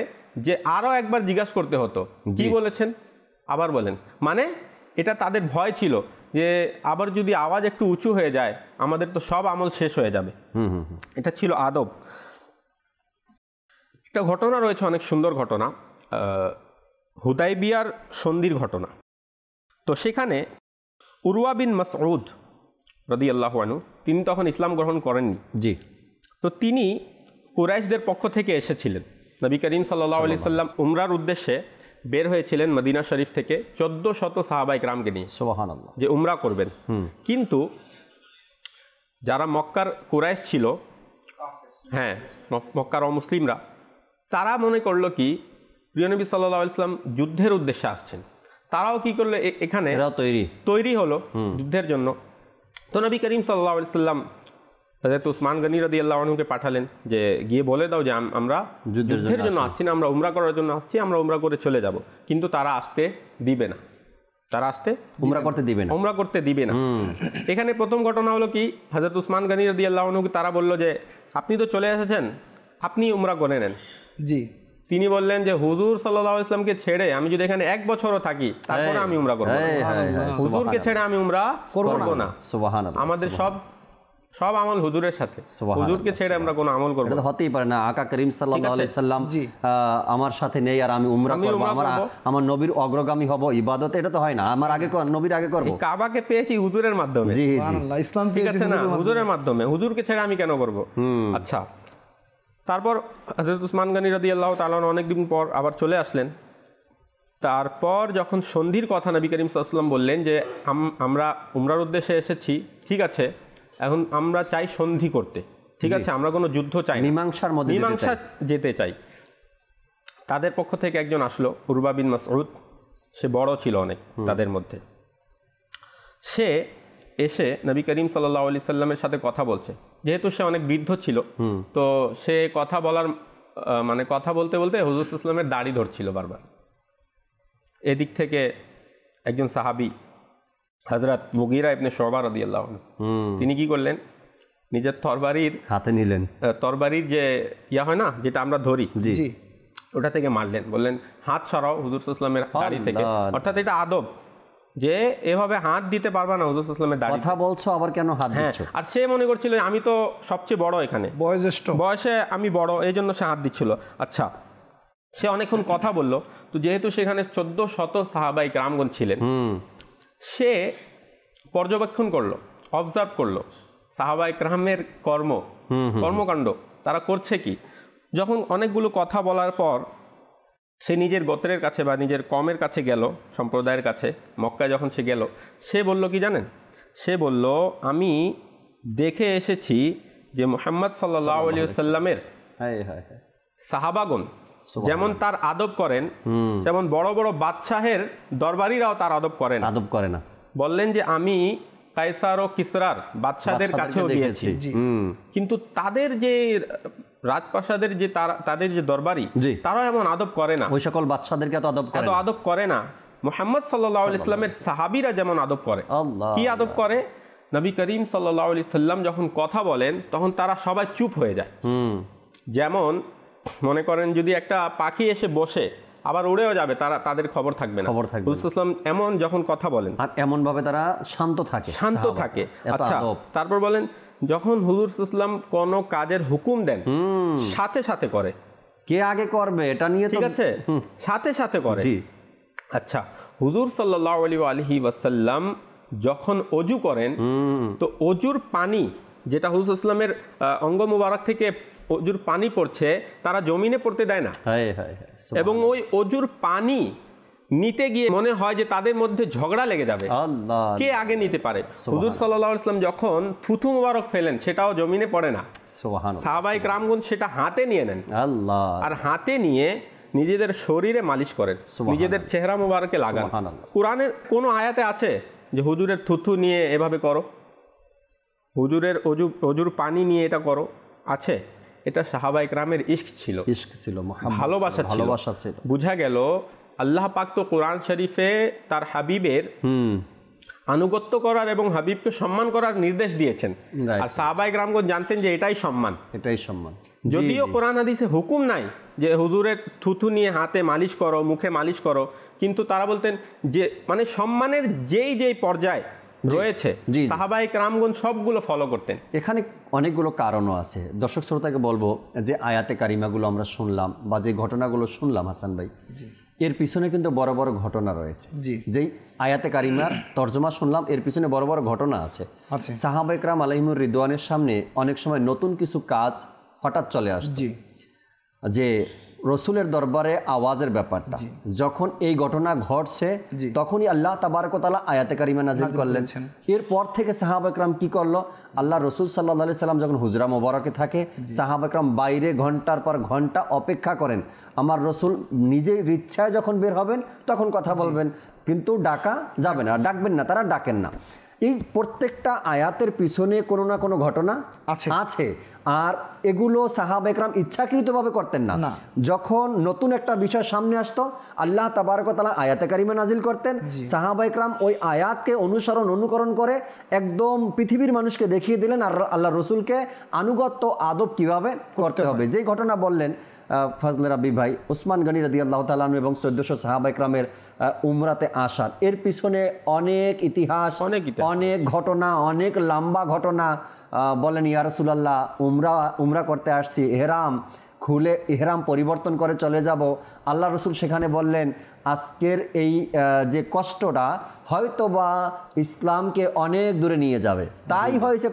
যে আরও একবার জিজ্ঞাসা করতে হতো কি বলেছেন, আবার বলেন। মানে এটা তাদের ভয় ছিল যে আবার যদি আওয়াজ একটু উঁচু হয়ে যায় আমাদের তো সব আমল শেষ হয়ে যাবে। এটা ছিল আদব। একটা ঘটনা রয়েছে, অনেক সুন্দর ঘটনা, হুদাইবিয়ার সন্ধির ঘটনা। তো সেখানে উরওয়া বিন মাসউদ রাদিয়াল্লাহু আনহু তিনি তখন ইসলাম গ্রহণ করেননি। তো তিনি কুরাইশদের পক্ষ থেকে এসেছিলেন। নবী করিম সাল্লাল্লাহু আলাইহি সাল্লাম উমরার উদ্দেশ্যে বের হয়েছিলেন মদিনা শরীফ থেকে 1400 সাহাবায়ে কেরামকে নিয়ে, সুবহানাল্লাহ, যে উমরা করবেন। কিন্তু যারা মক্কার কুরাইশ ছিল, মক্কার অমুসলিমরা, তারা মনে করলো কি প্রিয় নবী সাল্লাল্লাহু আলাইহি সাল্লাম যুদ্ধের উদ্দেশ্যে আসছেন। তারাও কি করলো, এখানে তৈরি হলো যুদ্ধের জন্য। তো নবী করিম সাল্লাল্লাহু আলাইহি সাল্লাম হযরত উসমান গনি রাদিয়াল্লাহু আনহুকে পাঠালেন যে গিয়ে বলে দাও যে আমরা যুদ্ধের জন্য আসছি না, আমরা উমরা করার জন্য আসছি, আমরা উমরা করে চলে যাব। কিন্তু তারা আসতে দিবে না, উমরা করতে দিবে না। এখানে প্রথম ঘটনা হলো কি, হযরত উসমান গনি রাদিয়াল্লাহু আনহুকে তারা বলল যে আপনি তো চলে এসেছেন, আপনি উমরা করে নেন। তিনি বললেন যে হুজুর সাল্লাল্লাহু আলাইহি ওয়াসাল্লামকে ছেড়ে আমি যদি এখানে 1 বছরও থাকি তারপরে আমি উমরা করব, হুজুরকে ছেড়ে আমি উমরা করব না। সুবহানাল্লাহ। আমাদের সব আমল হুজুরের সাথে, হুজুরকে ছেড়ে আমরা কোনো আমল করব না, এটা হতেই পারে না। আকা করিম সাল্লাল্লাহু আলাইহি সাল্লাম আমার সাথে নেই আর আমি উমরা করব, আমার নবীর অগ্রগামী হব ইবাদতে, এটা তো হয় না। আমার আগে নবীর আগে করব। এই কাবাকে পেয়েছি হুজুরের মাধ্যমে, সুবহানাল্লাহ, ইসলাম পেয়েছি হুজুরের মাধ্যমে, হুজুরকে ছেড়ে আমি কেন করব? আচ্ছা, তারপর হযরত উসমান গনি রাদিয়াল্লাহু তাআলা অনেকদিন পর আবার চলে আসলেন। তারপর যখন সন্ধির কথা নবী করিম সাল্লাল্লাহু আলাইহি ওয়াসাল্লাম বললেন যে আমরা উমরার উদ্দেশ্যে এসেছি, ঠিক আছে, এখন আমরা চাই সন্ধি করতে, ঠিক আছে, আমরা কোনো যুদ্ধ চাই না, মীমাংসা যেতে চাই। তাদের পক্ষ থেকে একজন আসলো, উরওয়া বিন মাসউদ, সে বড় ছিল অনেক তাদের মধ্যে। সে এসে নবী করিম সাল্লাল্লাহু আলাইহি সাল্লামের সাথে কথা বলছে। যেহেতু সে অনেক বৃদ্ধ ছিল, তো সে কথা বলতে বলতে হুজুর সাল্লাল্লাহু আলাইহি ওয়াসাল্লামের দাড়ি ধরছিল বারবার। এদিক থেকে একজন সাহাবী হযরত মুগীরা ইবনে শুবা রাদিয়াল্লাহু আনহু, তিনি কি করলেন, নিজের তরবারির হাতে নিলেন, তরবারির যে হয় না যেটা আমরা ধরি, ওটা থেকে মারলেন, বললেন হাত সরাও হুজুর সাল্লাল্লাহু আলাইহি ওয়াসাল্লামের দাড়ি থেকে। অর্থাৎ এটা আদব যে এভাবে হাত দিতে পারবা না হুজুর সাল্লাল্লাহু আলাইহি ওয়াসাল্লামের দাড়ি, কথা বলছো আবার কেন হাত দিচ্ছ? আর সে মনে করছিল আমি তো সবচেয়ে বড় এখানে, বয়সে আমি বড়, এই জন্য সে হাত দিচ্ছিল। আচ্ছা, সে অনেকক্ষণ কথা বলল। তো যেহেতু সেখানে 1400 সাহাবায়ে কেরামগণ ছিলেন, সে পর্যবেক্ষণ করলো, অবজার্ভ করলো সাহাবায়ে কেরামের কর্মকাণ্ড, তারা করছে কি। যখন অনেকগুলো কথা বলার পর সে নিজের গোত্রের কাছে বা নিজের কমের কাছে গেল, সম্প্রদায়ের কাছে, মক্কায় যখন সে গেল, সে বলল কি জানেন, সে বলল আমি দেখে এসেছি যে মুহাম্মদ সাল্লাল্লাহু আলাইহি ওয়াসাল্লামের সাহাবাগণ যেমন তার আদব করেন, যেমন বড় বড় বাদশাহের দরবারিরাও তার আদব করে না। বললেন যে আমি কায়সার ও কিসরার বাদশাদের কাছেও গিয়েছি, কিন্তু তাদের যে রাজপ্রাসাদের যে তাদের যে দরবারি, তারাও এমন আদব করে না, ওই সকল বাদশাদেরকে এত আদব করে না। মুহাম্মদ সাল্লাল্লাহু আলাইহি ওয়াসাল্লামের সাহাবীরা যেমন আদব করে। কি আদব করে? নবী করিম সাল্লাল্লাহু আলাইহি সাল্লাম যখন কথা বলেন তখন তারা সবাই চুপ হয়ে যায়। যেমন মনে করেন যদি একটা পাখি এসে বসে আবার উড়েও যাবে, তাদের খবর থাকবে না। রাসূলুল্লাহ এমন যখন কথা বলেন আর এমন ভাবে তারা শান্ত থাকে। আচ্ছা, তারপর বলেন যখন হুজুর সাল্লাল্লাহু আলাইহি ওয়াসাল্লাম কোনো কাজের হুকুম দেন সাথে সাথে করে, কে আগে করবে এটা নিয়ে, ঠিক আছে, সাথে সাথে করে। আচ্ছা, হুজুর সাল্লাল্লাহু আলাইহি ওয়াসাল্লাম যখন অজু করেন তো অজুর পানি যেটা হুজুর সাল্লামের অঙ্গ মুবারক থেকে অজুর পানি পড়ছে তারা জমিনে পড়তে দেয় না। এবং ওই অজুর পানি নিতে গিয়ে মনে হয় যে তাদের মধ্যে ঝগড়া লেগে যাবে, কে আগে নিতে পারে। হুজুর সাল্লাল্লাহু আলাইহি ওয়াসাল্লাম যখন থুথু মুবারক ফেলেন সেটাও জমিনে পড়ে না, সাহাবায়ে কেরামগণ সেটা হাতে নিয়ে নেন আর হাতে নিয়ে নিজেদের শরীরে মালিশ করেন, নিজেদের চেহারা মুবারকে লাগান। কোরআনের কোন আয়াতে আছে যে হুজুরের থুথু নিয়ে এভাবে করো, হুজুরের অজুর পানি নিয়ে এটা করো? আছে? এটা সাহাবায়ে কেরামের ইশক ছিল, ভালোবাসা ছিল। বুঝা গেল আল্লাহ পাক তো কোরআন শরীফে তার হাবিবের আনুগত্য করার এবং হাবিবকে সম্মান করার নির্দেশ দিয়েছেন, আর সাহাবায়ে কেরামগণ জানতেন যে এটাই সম্মান। যদিও কোরআন হাদিসে হুকুম নাই যে হুজুরের থুথু নিয়ে হাতে মালিশ করো, মুখে মালিশ করো, কিন্তু তারা বলতেন যে মানে সম্মানের যেই পর্যায় রয়েছে সাহাবায়ে কেরামগণ সবগুলো ফলো করতেন। এখানে অনেকগুলো কারণও আছে। দর্শক শ্রোতাকে বলবো যে আয়াতে কারিমাগুলো আমরা শুনলাম বা যে ঘটনাগুলো শুনলাম হাসান ভাই, এর পিছনে কিন্তু বড় বড় ঘটনা রয়েছে। যেই আয়াতে কারিমার তর্জমা শুনলাম এর পিছনে বড় বড় ঘটনা আছে। সাহাবায়ে কেরাম আলাইহিমুর রিদওয়ানের সামনে অনেক সময় নতুন কিছু কাজ হঠাৎ চলে আসছে, যে রসুলের দরবারে আওয়াজের ব্যাপারটা যখন এই ঘটনা ঘটছে তখনই আল্লাহ তাবারক ওয়া তাআলা আয়াতে কারিমা নাযিল করলেন। এরপর থেকে সাহাবায়ে কেরাম কি করলো, আল্লাহ রসুল সাল্লাল্লাহু আলাইহি সাল্লাম যখন হুজরা মোবারকে থাকে সাহাবায়ে কেরাম বাইরে ঘন্টার পর ঘন্টা অপেক্ষা করেন, আমার রসুল নিজের ইচ্ছায় যখন বের হবেন তখন কথা বলবেন, কিন্তু ডাকা যাবে না, ডাকবেন না, তারা ডাকেন না। এই প্রত্যেকটা আয়াতের পিছনে কোনো না কোনো ঘটনা আছে আর এগুলো সাহাবায়ে কেরাম ইচ্ছাকৃতভাবে করতেন না। যখন নতুন একটা বিষয় সামনে আসতো আল্লাহ তাবারক ওয়া তাআলা আয়াতে কারিমা নাজিল করতেন, সাহাবায়ে কেরাম ওই আয়াতকে অনুকরণ করে একদম পৃথিবীর মানুষকে দেখিয়ে দিলেন আর আল্লাহ রসুলকে আনুগত্য আদব কিভাবে করতে হবে। যেই ঘটনা বললেন ফজলে রাব্বি ভাই, ওসমান গনি রাদিয়াল্লাহু তাআলা আনহু এবং 1400 সাহাবায়ে কেরামের উমরাতে আসার এর পিছনে অনেক ইতিহাস, অনেক ঘটনা, অনেক লম্বা ঘটনা। বলেন ইয়া রাসূলুল্লাহ উমরা করতে আসছি, ইহরাম খুলে ইহরাম পরিবর্তন করে চলে যাব। আল্লাহ রসুল সেখানে বললেন আজকের এই যে কষ্টটা হয়তোবা ইসলামকে অনেক দূরে নিয়ে যাবে। তাই হয়েছে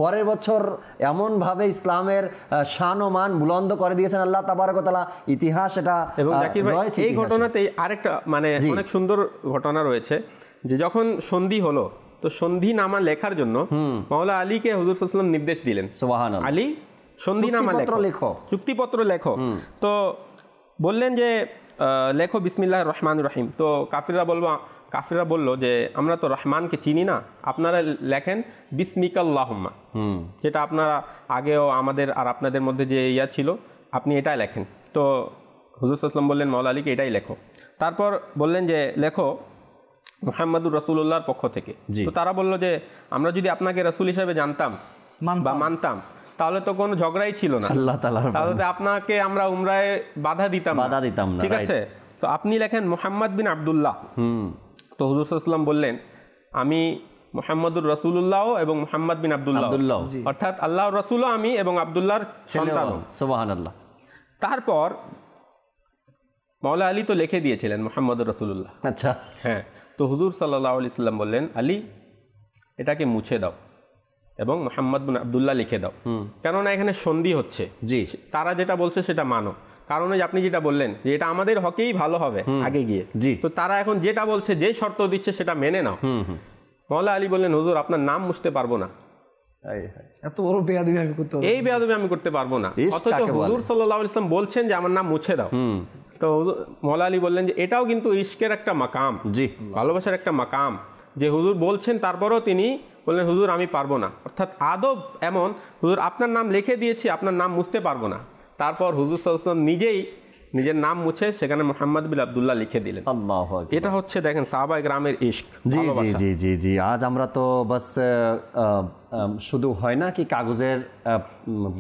পরের বছর এমনভাবে ইসলামের শান ও মান বুলন্দ করে দিয়েছেন আল্লাহ তাবারক ওয়া তাআলা। ইতিহাস এটা। এবং জাকির ভাই এই ঘটনাতে আরেকটা মানে অনেক সুন্দর ঘটনা রয়েছে যে যখন সন্ধি হলো তো সন্ধি নামা লেখার জন্য মাওলা আলীকে হুজুর সাল্লাল্লাহু আলাইহি ওয়াসাল্লাম নির্দেশ দিলেন, সুবহানাল্লাহ, আলী সন্ধিনামা লেখো, চুক্তিপত্র লেখো। তো বললেন যে লেখো বিসমিল্লাহির রহমানির রহিম। তো কাফিররা বলল যে আমরা তো রহমানকে চিনি না, আপনারা লেখেন বিসমিকাল্লাহুম্মা, যেটা আপনারা আগেও আমাদের আর আপনাদের মধ্যে যে ইয়া ছিল আপনি এটাই লেখেন। তো হুজুর সাল্লাল্লাহু আলাইহি ওয়াসাল্লাম বললেন মাওলা আলীকে এটাই লেখো। তারপর বললেন যে লেখো মুহাম্মাদুর রাসূলুল্লাহর পক্ষ থেকে। তো তারা বলল যে আমরা যদি আপনাকে রাসূল হিসেবে জানতাম বা মানতাম তাহলে তো কোনো ঝগড়াই ছিল না, আল্লাহ তাআলা তাহলে আপনাকে আমরা উমরায় বাধা দিতাম না, ঠিক আছে? তো আপনি লেখেন মুহাম্মদ বিন আব্দুল্লাহ। তো হুজুর সাল্লাল্লাহু আলাইহি ওয়াসাল্লাম বললেন আমি মুহাম্মাদুর রাসূলুল্লাহ এবং মুহাম্মদ বিন আব্দুল্লাহ, অর্থাৎ আল্লাহর রাসূলও আমি এবং আব্দুল্লাহর সন্তান, সুবহানাল্লাহ। তারপর মাওলা আলী তো লিখে দিয়েছিলেন মুহাম্মাদুর রাসূলুল্লাহ। আচ্ছা, হ্যাঁ। তো হুজুর সাল্লাল্লাহু আলাইহি ওয়াসাল্লাম বললেন আলী এটাকে মুছে দাও এবং মুহাম্মদ বিন আব্দুল্লাহ লিখে দাও, কেননা এখানে সন্ধি হচ্ছে। তারা যেটা বলছে সেটা মানো, কারণ আপনি যেটা বললেন যে এটা আমাদের হকেই ভালো হবে আগে গিয়ে, তো তারা এখন যেটা বলছে যে শর্ত দিচ্ছে সেটা মেনে নাও। মাওলা আলী বললেন হুজুর আপনার নাম মুছতে পারবো না, এত বড় বেয়াদবি আমি করতে পারবো, এই বেয়াদবি আমি করতে পারবো না, অথচ হুজুর সাল্লাল্লাহু আলাইহি ওয়াসাল্লাম বলছেন যে আমার নাম মুছে দাও। তো মাওলা আলী বললেন যে এটাও কিন্তু ইশকের একটা মাকাম, ভালোবাসার একটা মাকাম, যে হুজুর বলছেন তারপরেও তিনি বললেন হুজুর আমি পারবো না, অর্থাৎ আদব এমন হুজুর আপনার নাম লিখে দিয়েছি আপনার নাম মুছতে পারবো না। তারপর হুজুর সাল্লাল্লাহু আলাইহি ওয়াসাল্লাম নিজেই নিজের নাম মুছে সেখানে মুহাম্মদ বিন আব্দুল্লাহ লিখে দিলেন। আল্লাহু আকবার। এটা হচ্ছে দেখেন সাহাবায়ে কেরামের ইশক। জি জি জি জি জি আজ আমরা তো বাস শুধু হয় না কি কাগজের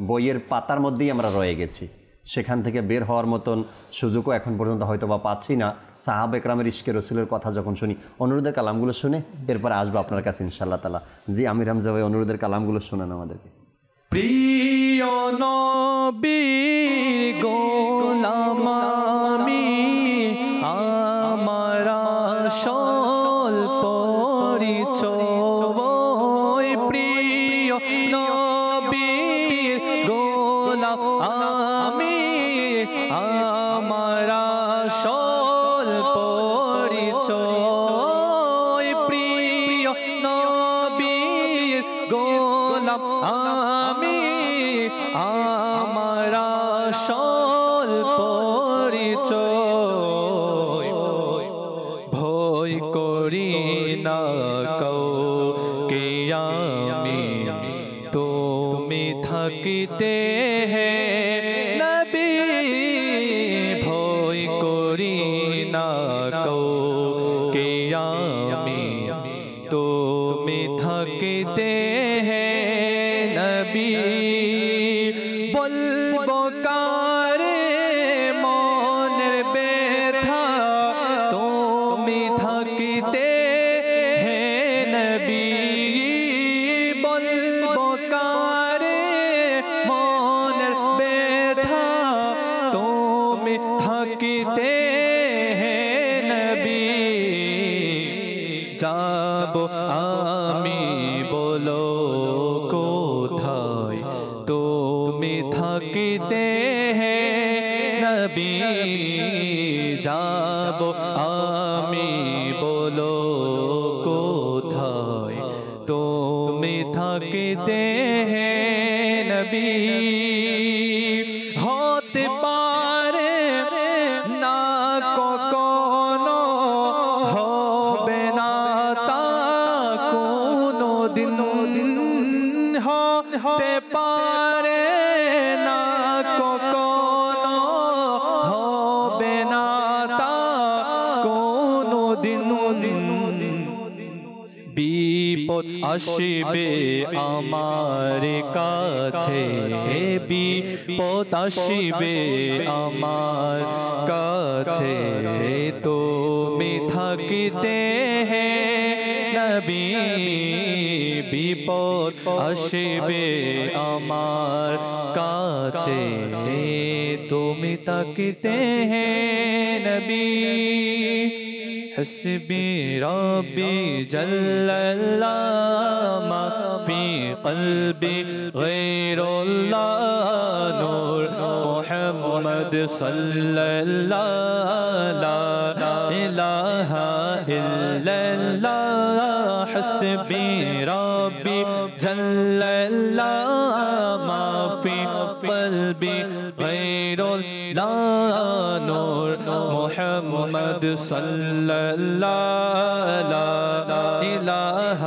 বইয়ের পাতার মধ্যেই আমরা রয়ে গেছি, সেখান থেকে বের হওয়ার মতন সুযোগও এখন পর্যন্ত হয়তো বা পাচ্ছি না। সাহাবায়ে কেরামের ইশকে রসুলের কথা যখন শুনি, অনুরোধের কালামগুলো শুনে এরপরে আসবো আপনার কাছে ইনশাআল্লাহ তাআলা। জি আমির হামজা ভাই অনুরোধের কালামগুলো শোনান আমাদেরকে। প্রিয় নবীর গোলাম আমি পরিচয় প্রিয় নবীর গোলাম আমি আমার আসল পরিচয় প্রিয় নবীর গোলাম আমি আমার আসল পরিচয় ভয় করি না কাউকে আমি তুমি থাকিতে হে নবী ভয় করি না কাউকে আমি তুমি থাকিতে হে নবী বলবো কারে মনের ব্যথা তুমি থাকিতে হে নবী বলবো কারে মনের ব্যথা তুমি থাকিতে হে নবী যাব আমি বলো কোথায় তুমি থাকিতে হে নবী যাব আমি বলো কোথায় তুমি থাকিতে হে নবী হতে পারে না কখনো হবে না তা কোনো দিন হতে পারে না কখনো হবে না তা কোনো দিন বিপদ আসবে আমার কাছে বিপদ আসবে আমার কাছে তুমি থাকিতে হে নবী বিপদ আসবে আমার কাছে তুমি থাকিতে হে নবী حسبي ربي جل الله ما في قلبي غير الله نور محمد صلى الله لا إله إلا الله حسبي ربي جل الله ما في قلبي غير الله نور محمد صلى الله لا إله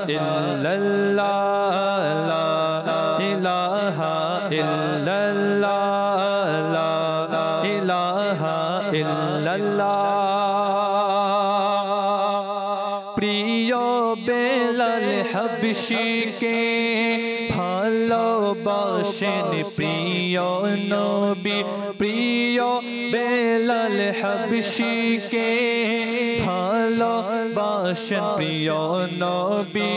إلا الله لا إله إلا الله لا إله إلا الله প্রিয় বেলাল হাবশিকে ভালোবাসেন প্রিয় নবী প্রিয় বেলাল হাবশিকে ভালোবাসেন প্রিয় নবী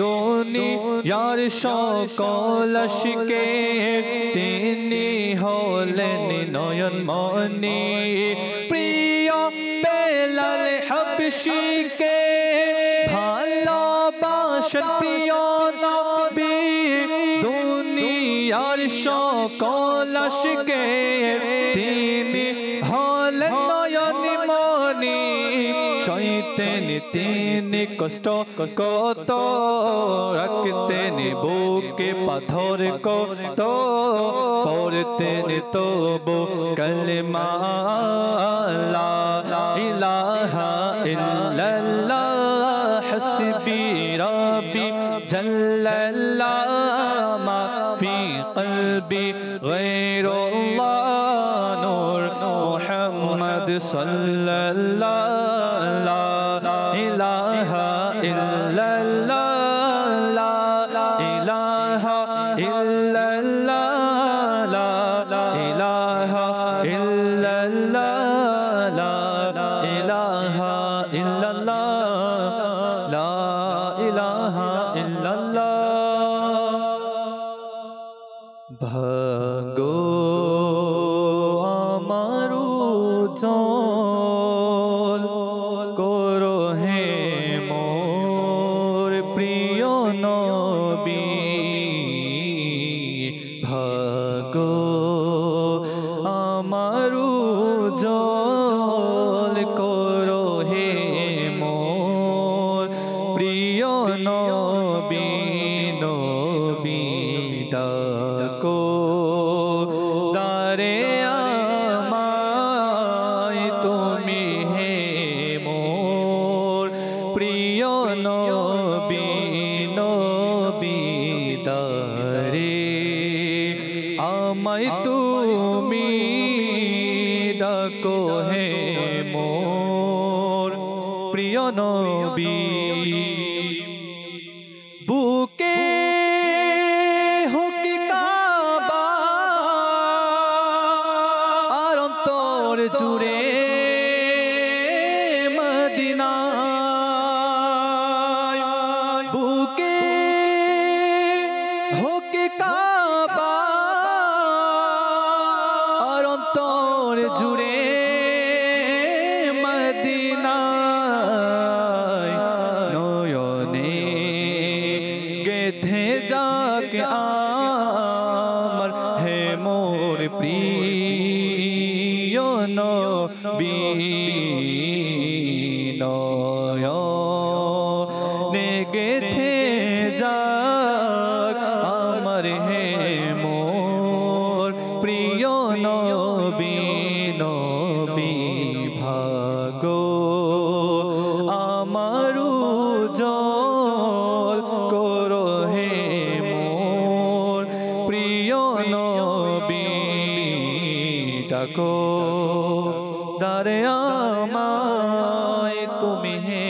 দুনিয়ার সকল আশিকে তিনি হলেন নয়নমণি প্রিয় বেলাল হাবশিকে ভালোবাসেন প্রিয় নবী দুনিয়ার সকল আশিকে তিনি হলেন নয়নমণি সইতেন তিনি কষ্ট কত রাখতেন বুকে পাথর কত পড়তেন তবু কলমা লা ইলাহা ইল্লাল্লাহ হাসবি রব্বি জাল্লাল্লাহ মা ফি কলবি গায়রুল্লাহ নূর মুহাম্মদ সাল্লাল্লাহ লা ইলাহা ইল্লাল্লাহ লা ইলাহা ইল্লাল্লাহ লা ইলাহা ইল্লাল্লাহ লা ইলাহা ইল্লাল্লাহ লা ইলাহা ইল্লাল্লাহ ভাগো আমারু চল নবী ভাগো আমার উজ্জ্বল করো হে মোর প্রিয় নবী নবী ডাকো দারে আমায় তুমি হে মোর প্রিয় নবী নবী দারে আমায় তুমি ডাকো হে মোর প্রিয় নবী বুকে হোক কাবা আর অন্তর জুড়ে মদিনা বুকে হোক কাবা আর অন্তর জুড়ে মদিনা নয়নে গেথে যাক আমার হে মোর প্রিয় নবী নয়নে গেথে যাক আমার হে মোর প্রিয় নবী নবী ভাগো আমার উজ্জ্বল করো হে মোর প্রিয় নবী ডাকো দারে আমায় তুমি হে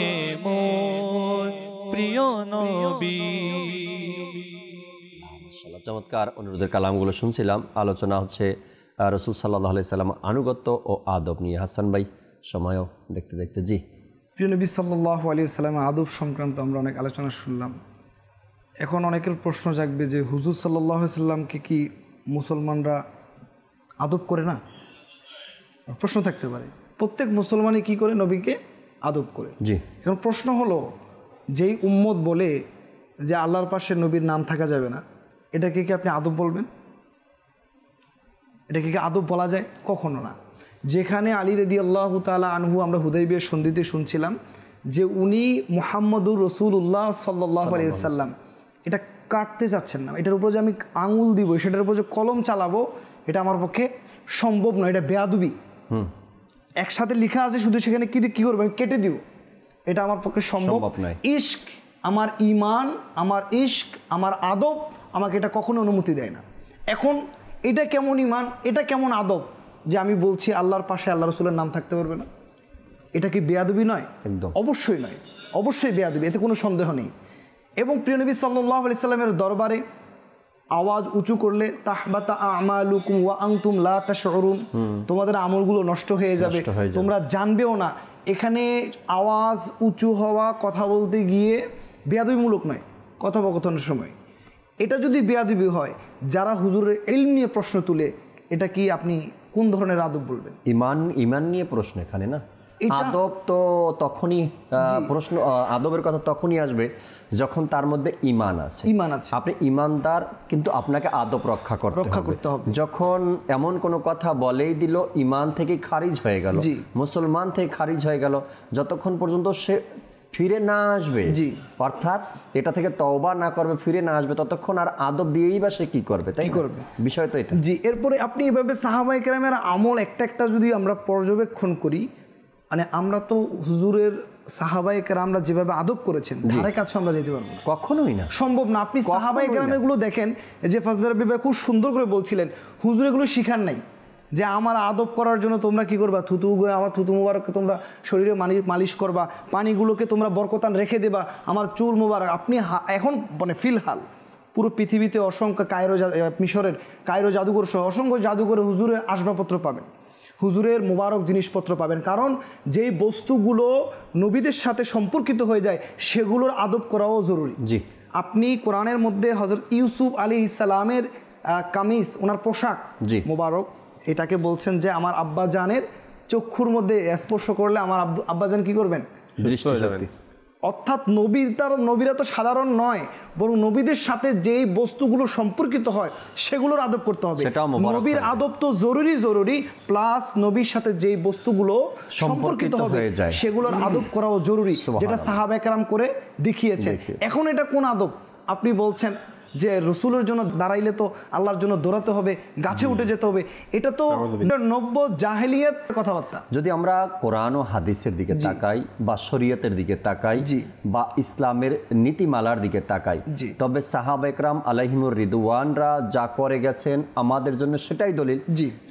মোর প্রিয় নবী। মাশাআল্লাহ, চমৎকার অনুরোধের কালামগুলো শুনছিলাম। আলোচনা হচ্ছে রসুল সাল্লাল্লাহু আলাইহি সাল্লাম আনুগত্য ও আদব নিয়ে। হাসান ভাই, সময়ও দেখতে দেখতে জি। প্রিয় নবী সাল্লাল্লাহু আলাইহি ওয়াসাল্লামের আদব সংক্রান্ত আমরা অনেক আলোচনা শুনলাম। এখন অনেকের প্রশ্ন জাগবে যে হুজুর সাল্লাল্লাহু আলাইহি সাল্লামকে কি মুসলমানরা আদব করে না? প্রশ্ন থাকতে পারে। প্রত্যেক মুসলমানই কি করে? নবীকে আদব করে। জি। এখন প্রশ্ন হলো, যেই উম্মত বলে যে আল্লাহর পাশে নবীর নাম থাকা যাবে না, এটাকে কি আপনি আদব বলবেন? এটাকে কি আদব বলা যায়? কখনো না। যেখানে আলী রাদিয়াল্লাহু তাআলা আনহু, আমরা হুদাইবিয়ার সন্ধিতে শুনছিলাম যে উনি মুহাম্মদুর রাসূলুল্লাহ সাল্লাল্লাহু আলাইহি ওয়াসাল্লাম এটা কাটতে চাচ্ছেন না, এটার উপর যে আমি আঙুল দিব, সেটার উপর যে কলম চালাবো, এটা আমার পক্ষে সম্ভব নয়, এটা বেয়াদবি। একসাথে লেখা আছে, শুধু সেখানে কি করবো, আমি কেটে দিব, এটা আমার পক্ষে সম্ভব নয়। ইশক, আমার ইমান, আমার ইশক, আমার আদব আমাকে এটা কখনো অনুমতি দেয় না। এখন এটা কেমন ইমান, এটা কেমন আদব যে আমি বলছি আল্লাহর পাশে আল্লাহ রসুলের নাম থাকতে পারবে না? এটা কি বেয়াদবি নয়? একদম অবশ্যই নয়, অবশ্যই বেয়াদবি, এতে কোনো সন্দেহ নেই। এবং প্রিয় নবী সাল্লাল্লাহু আলাইহি সাল্লামের দরবারে আওয়াজ উঁচু করলে তাহবাতা আমালুকুম ওয়া আনতুম লা তাশউরুন, তোমাদের আমলগুলো নষ্ট হয়ে যাবে, তোমরা জানবেও না। এখানে আওয়াজ উঁচু হওয়া, কথা বলতে গিয়ে বেয়াদবিমূলক নয়, কথোপকথনের সময়। এটা যদি বেয়াদবি হয়, যারা হুজুরের ইলম নিয়ে প্রশ্ন তুলে, এটা কি আপনি কোন ধরনের আদব বলবেন? ইমান নিয়ে প্রশ্ন এখানে না। আদব তো তখনই প্রশ্ন, আদবের কথা তখনই আসবে যখন তার মধ্যে ঈমান আছে। আপনি ঈমানদার, কিন্তু আপনাকে আদব রক্ষা করতে হবে। যখন এমন কোনো কথা বলেই দিল, ঈমান থেকে খারিজ হয়ে গেল, মুসলমান থেকে খারিজ হয়ে গেল, যতক্ষণ পর্যন্ত সে ফিরে না আসবে, অর্থাৎ এটা থেকে তওবা না করবে, ফিরে না আসবে, ততক্ষণ আর আদব দিয়েই বা সে কি করবে, তাই করবে, বিষয় তো এটা। জি। এরপরে আপনি এভাবে সাহাবায়ে কেরামের আমল একটা একটা যদি আমরা পর্যবেক্ষণ করি, মানে আমরা তো হুজুরের সাহাবায়ে কেরামরা যেভাবে আদব করেছেন, ধারে কাছে আমরা যেতে পারবো না, কখনোই না, সম্ভব না। আপনি সাহাবায়ে কেরামের গুলো দেখেন, যে ফজলে রাব্বি ভাই খুব সুন্দর করে বলছিলেন, হুজুর এগুলো শিখান নাই যে আমার আদব করার জন্য তোমরা কি করবা, আমার থুতু মুবারককে তোমরা শরীরে মালিশ করবা, পানিগুলোকে তোমরা বরকতান রেখে দেবা, আমার চুল মুবারক। আপনি এখন মানে ফিলহাল পুরো পৃথিবীতে অসংখ্য মিশরের কায়রো জাদুঘর সহ অসংখ্য জাদুঘরে হুজুরের আসবাবপত্র পাবেন, হুজুরের মুবারক জিনিসপত্র পাবেন। কারণ যেই বস্তুগুলো নবীদের সাথে সম্পর্কিত হয়ে যায়, সেগুলোর আদব করাও জরুরি। জি। আপনি কোরআনের মধ্যে হযরত ইউসুফ আলাইহিস সালামের কামিজ, ওনার পোশাক মুবারক, এটাকে বলছেন যে আমার আব্বাজানের চক্ষুর মধ্যে স্পর্শ করলে আমার আব্বাজান কি করবেন? অর্থাৎ নবীরা তো সাধারণ নয়, বরং নবীদের সাথে যেই বস্তুগুলো সম্পর্কিত হয় সেগুলোর আদব করতে হবে। নবীর আদব তো জরুরি, প্লাস নবীর সাথে যেই বস্তুগুলো সম্পর্কিত হবে সেগুলোর আদব করাও জরুরি, যেটা সাহাবা কেরাম করে দেখিয়েছেন। এখন এটা কোন আদব? আপনি বলছেন যে রসুলের জন্য দাঁড়াইলে তো আল্লাহর জন্য দৌড়াতে হবে, গাছে উঠে যেতে হবে, এটা তো নব্য জাহেলিয়াত কথাবার্তা। যদি আমরা কোরআন ও হাদিসের দিকে তাকাই বা শরীয়তের দিকে তাকাই বা ইসলামের নীতিমালার দিকে তাকাই, তবে সাহাবা একরাম আলাইহিমুর রিদওয়ানরা যা করে গেছেন আমাদের জন্য সেটাই দলিল।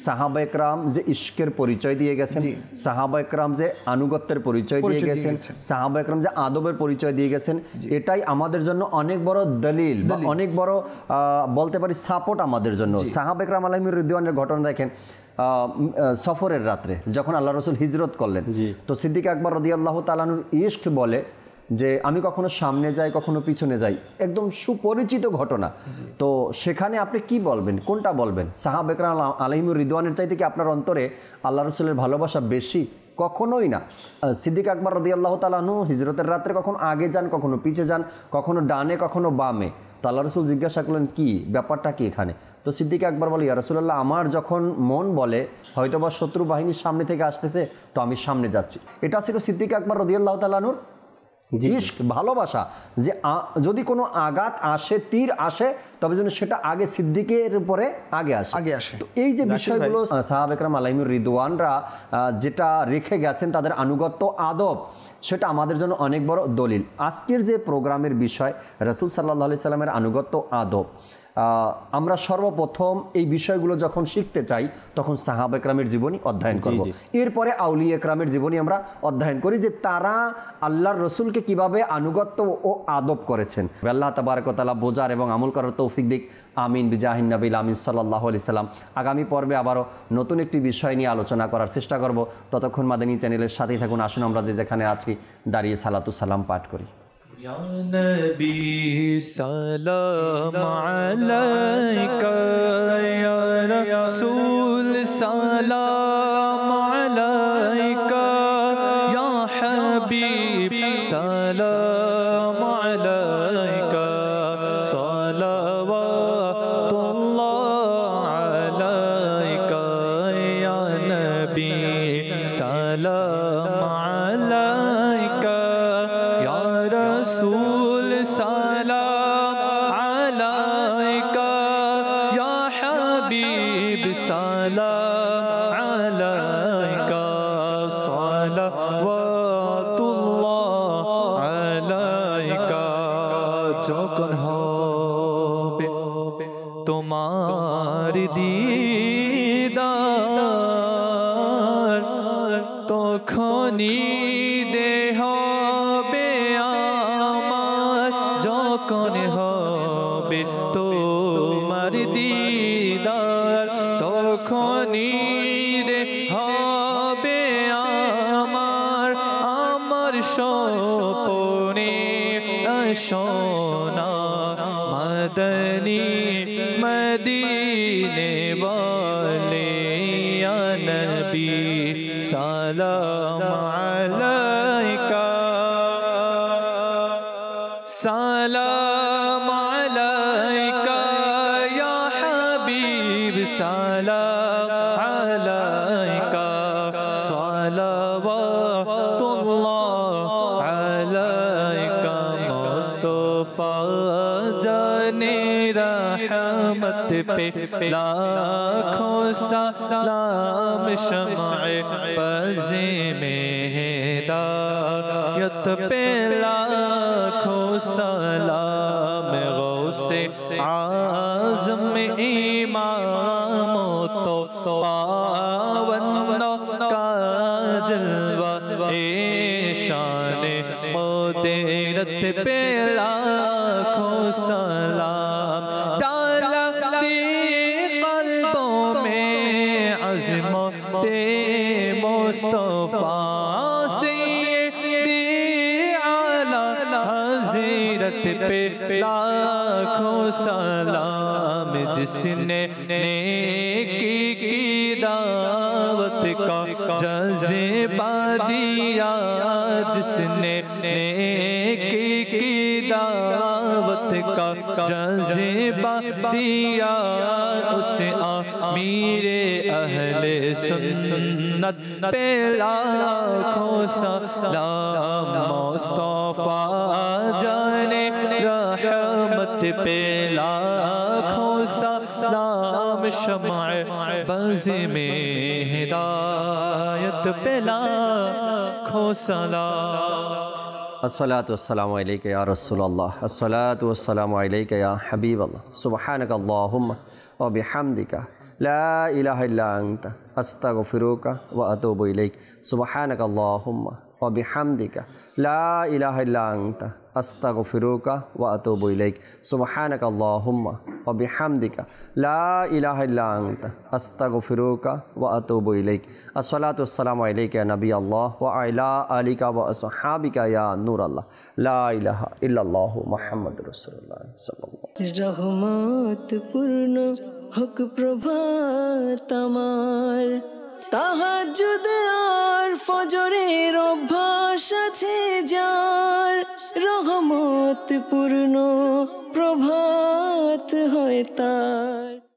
সাহাবা একরাম যে ইশকের পরিচয় দিয়ে গেছেন, সাহাবা একরাম যে আনুগত্যের পরিচয় দিয়ে গেছেন, সাহাবা একরাম যে আদবের পরিচয় দিয়ে গেছেন, এটাই আমাদের জন্য অনেক বড় দলিল বা অনেক বড় বলতে পারি সাপোর্ট আমাদের জন্য। সাহাবা একরাম আলাইহিমুর রিদওয়ানের ঘটনা দেখেন, সফরের রাত্রে যখন আল্লাহ রসুল হিজরত করলেন, তো সিদ্দিক আকবর রাদিয়াল্লাহু তাআলা আনহুর ইশক বলে যে আমি কখনো সামনে যাই কখনো পিছনে যাই, একদম সুপরিচিত ঘটনা। তো সেখানে আপনি কি বলবেন, কোনটা বলবেন? সাহাবা একরাম আলাইহিমুর রিদওয়ানের চাইতে কি আপনার অন্তরে আল্লাহ রসুলের ভালোবাসা বেশি? কখনোই না। সিদ্দিক আকবর রাদিয়াল্লাহু তাআলা আনহু হিজরতের রাত্রে কখনো আগে যান, কখনো পিছে যান, কখনো ডানে কখনো বামে। তো আল্লাহ রসুল জিজ্ঞাসা করলেন কি ব্যাপারটা কি এখানে? তো সিদ্দিক আকবর বলে, ইয়া রাসূলুল্লাহ, আমার যখন মন বলে হয়তোবা শত্রু বাহিনীর সামনে থেকে আসতেছে তো আমি সামনে যাচ্ছি। এটা ছিল সিদ্দিক আকবর রাদিয়াল্লাহু তাআলা আনহুর ইশক, ভালোবাসা, যে যদি কোনো আঘাত আসে, তীর আসে, তবে যেন সেটা আগে সিদ্দিকের উপরে আগে আসে। তো এই যে বিষয়গুলো সাহাবা একরাম আলাইহিমুর রিদওয়ানরা যেটা রেখে গেছেন, তাদের আনুগত্য আদব, সেটা আমাদের জন্য অনেক বড় দলিল। আজকের যে প্রোগ্রামের বিষয় রাসূল সাল্লাল্লাহু আলাইহি সাল্লামের আনুগত্য আদব, আমরা সর্বপ্রথম এই বিষয়গুলো যখন শিখতে চাই তখন সাহাবা একরামের জীবনী অধ্যয়ন করব। এরপরে আউলিয়া একরামের জীবনী আমরা অধ্যয়ন করি যে তারা আল্লাহর রসুলকে কিভাবে আনুগত্য ও আদব করেছেন। আল্লাহ তাবারক ওয়া তাআলা বোঝার এবং আমল করার তৌফিক দিক। আমিন বিজাহিন নবিল আমিন সাল্লাল্লাহু আলাইহি সাল্লাম। আগামী পর্বে আবারও নতুন একটি বিষয় নিয়ে আলোচনা করার চেষ্টা করব। ততক্ষণ মাদানী চ্যানেলের সাথেই থাকুন। আসুন আমরা যেখানে আছি দাঁড়িয়ে সালাতু সালাম পাঠ করি। या नबी सलाम अलैका, या रसूल सलाम अलैका, या हबीब सलाम अलैका, सलावतुल्लाह अलैका, या नबी सलाम अलैका, या रसूल सलाम अलैका, या हबीब सलाम अलैका, सलावतुल्लाह अलैका। যখন হবে তোমার দিদার, তখনই দেহ হবে আমার, যখন হবে তোমার দিদার, তখনই হবে আমার, আমার স্বপ্নে সোনা মদনী মদিনে वाले, या नबी सलाम अलैका, सलाम अलैका, या हबीब सलाम अलैका, सलावतुल्लाह अलैका। मुस्तफा जाने रहमत पे लाखों सलाम, शम्अ बज़े में हिदायत पे लाखों सलाम, गौसे आज़म इमाम तो पावन का जलवा, शान मोदेरत पे लाखों सलाम, डाला क़ल्बों में अज़मते मुस्तफ़ा से, आला हज़रत पे लाखों सलाम, जिसने नेकी की दावत का जज़्बा दिया, जिसने जज़्बा दिया उसे आमीरे अहले सुन्नत पे लाखों सलाम मुस्तफा जाने रहमत पे लाखों सलाम शम्अ बज़ में हिदायत पे लाखों सलाम। अस्सलातु वस्सलामु अलैका या रसूलल्लाह, अस्सलातु वस्सलामु अलैका या हबीबल्लाह, सुब्हानका अल्लाहुम्मा व बिहम्दिका ला इलाहा इल्ला अंता अस्तगफिरुका व अतूबु इलैक, सुब्हानका अल्लाहुम्मा व बिहम्दिका ला इलाहा इल्ला अंता अस्तगफिरुका व अतूबु इलैक, सुब्हानका अल्लाहुम्मा व बिहम्दिका ला इलाहा इल्ला अंता अस्तगफिरुका व अतूबु इलैक। अस्सलातु वस्सलामु अलैका या नबी अल्लाह व अला आलिका व अस्हाबिका या नूर अल्लाह, ला इलाहा इल्लल्लाहु मुहम्मदुर रासूलुल्लाह सल्लल्लाहु अलैहि वसल्लम। रहमत पूर्ण হক প্রভাত আমার, তাহাজ্জুদ আর ফজরের অভ্যাস আছে যার, রহমত পূর্ণ প্রভাত হয় তার।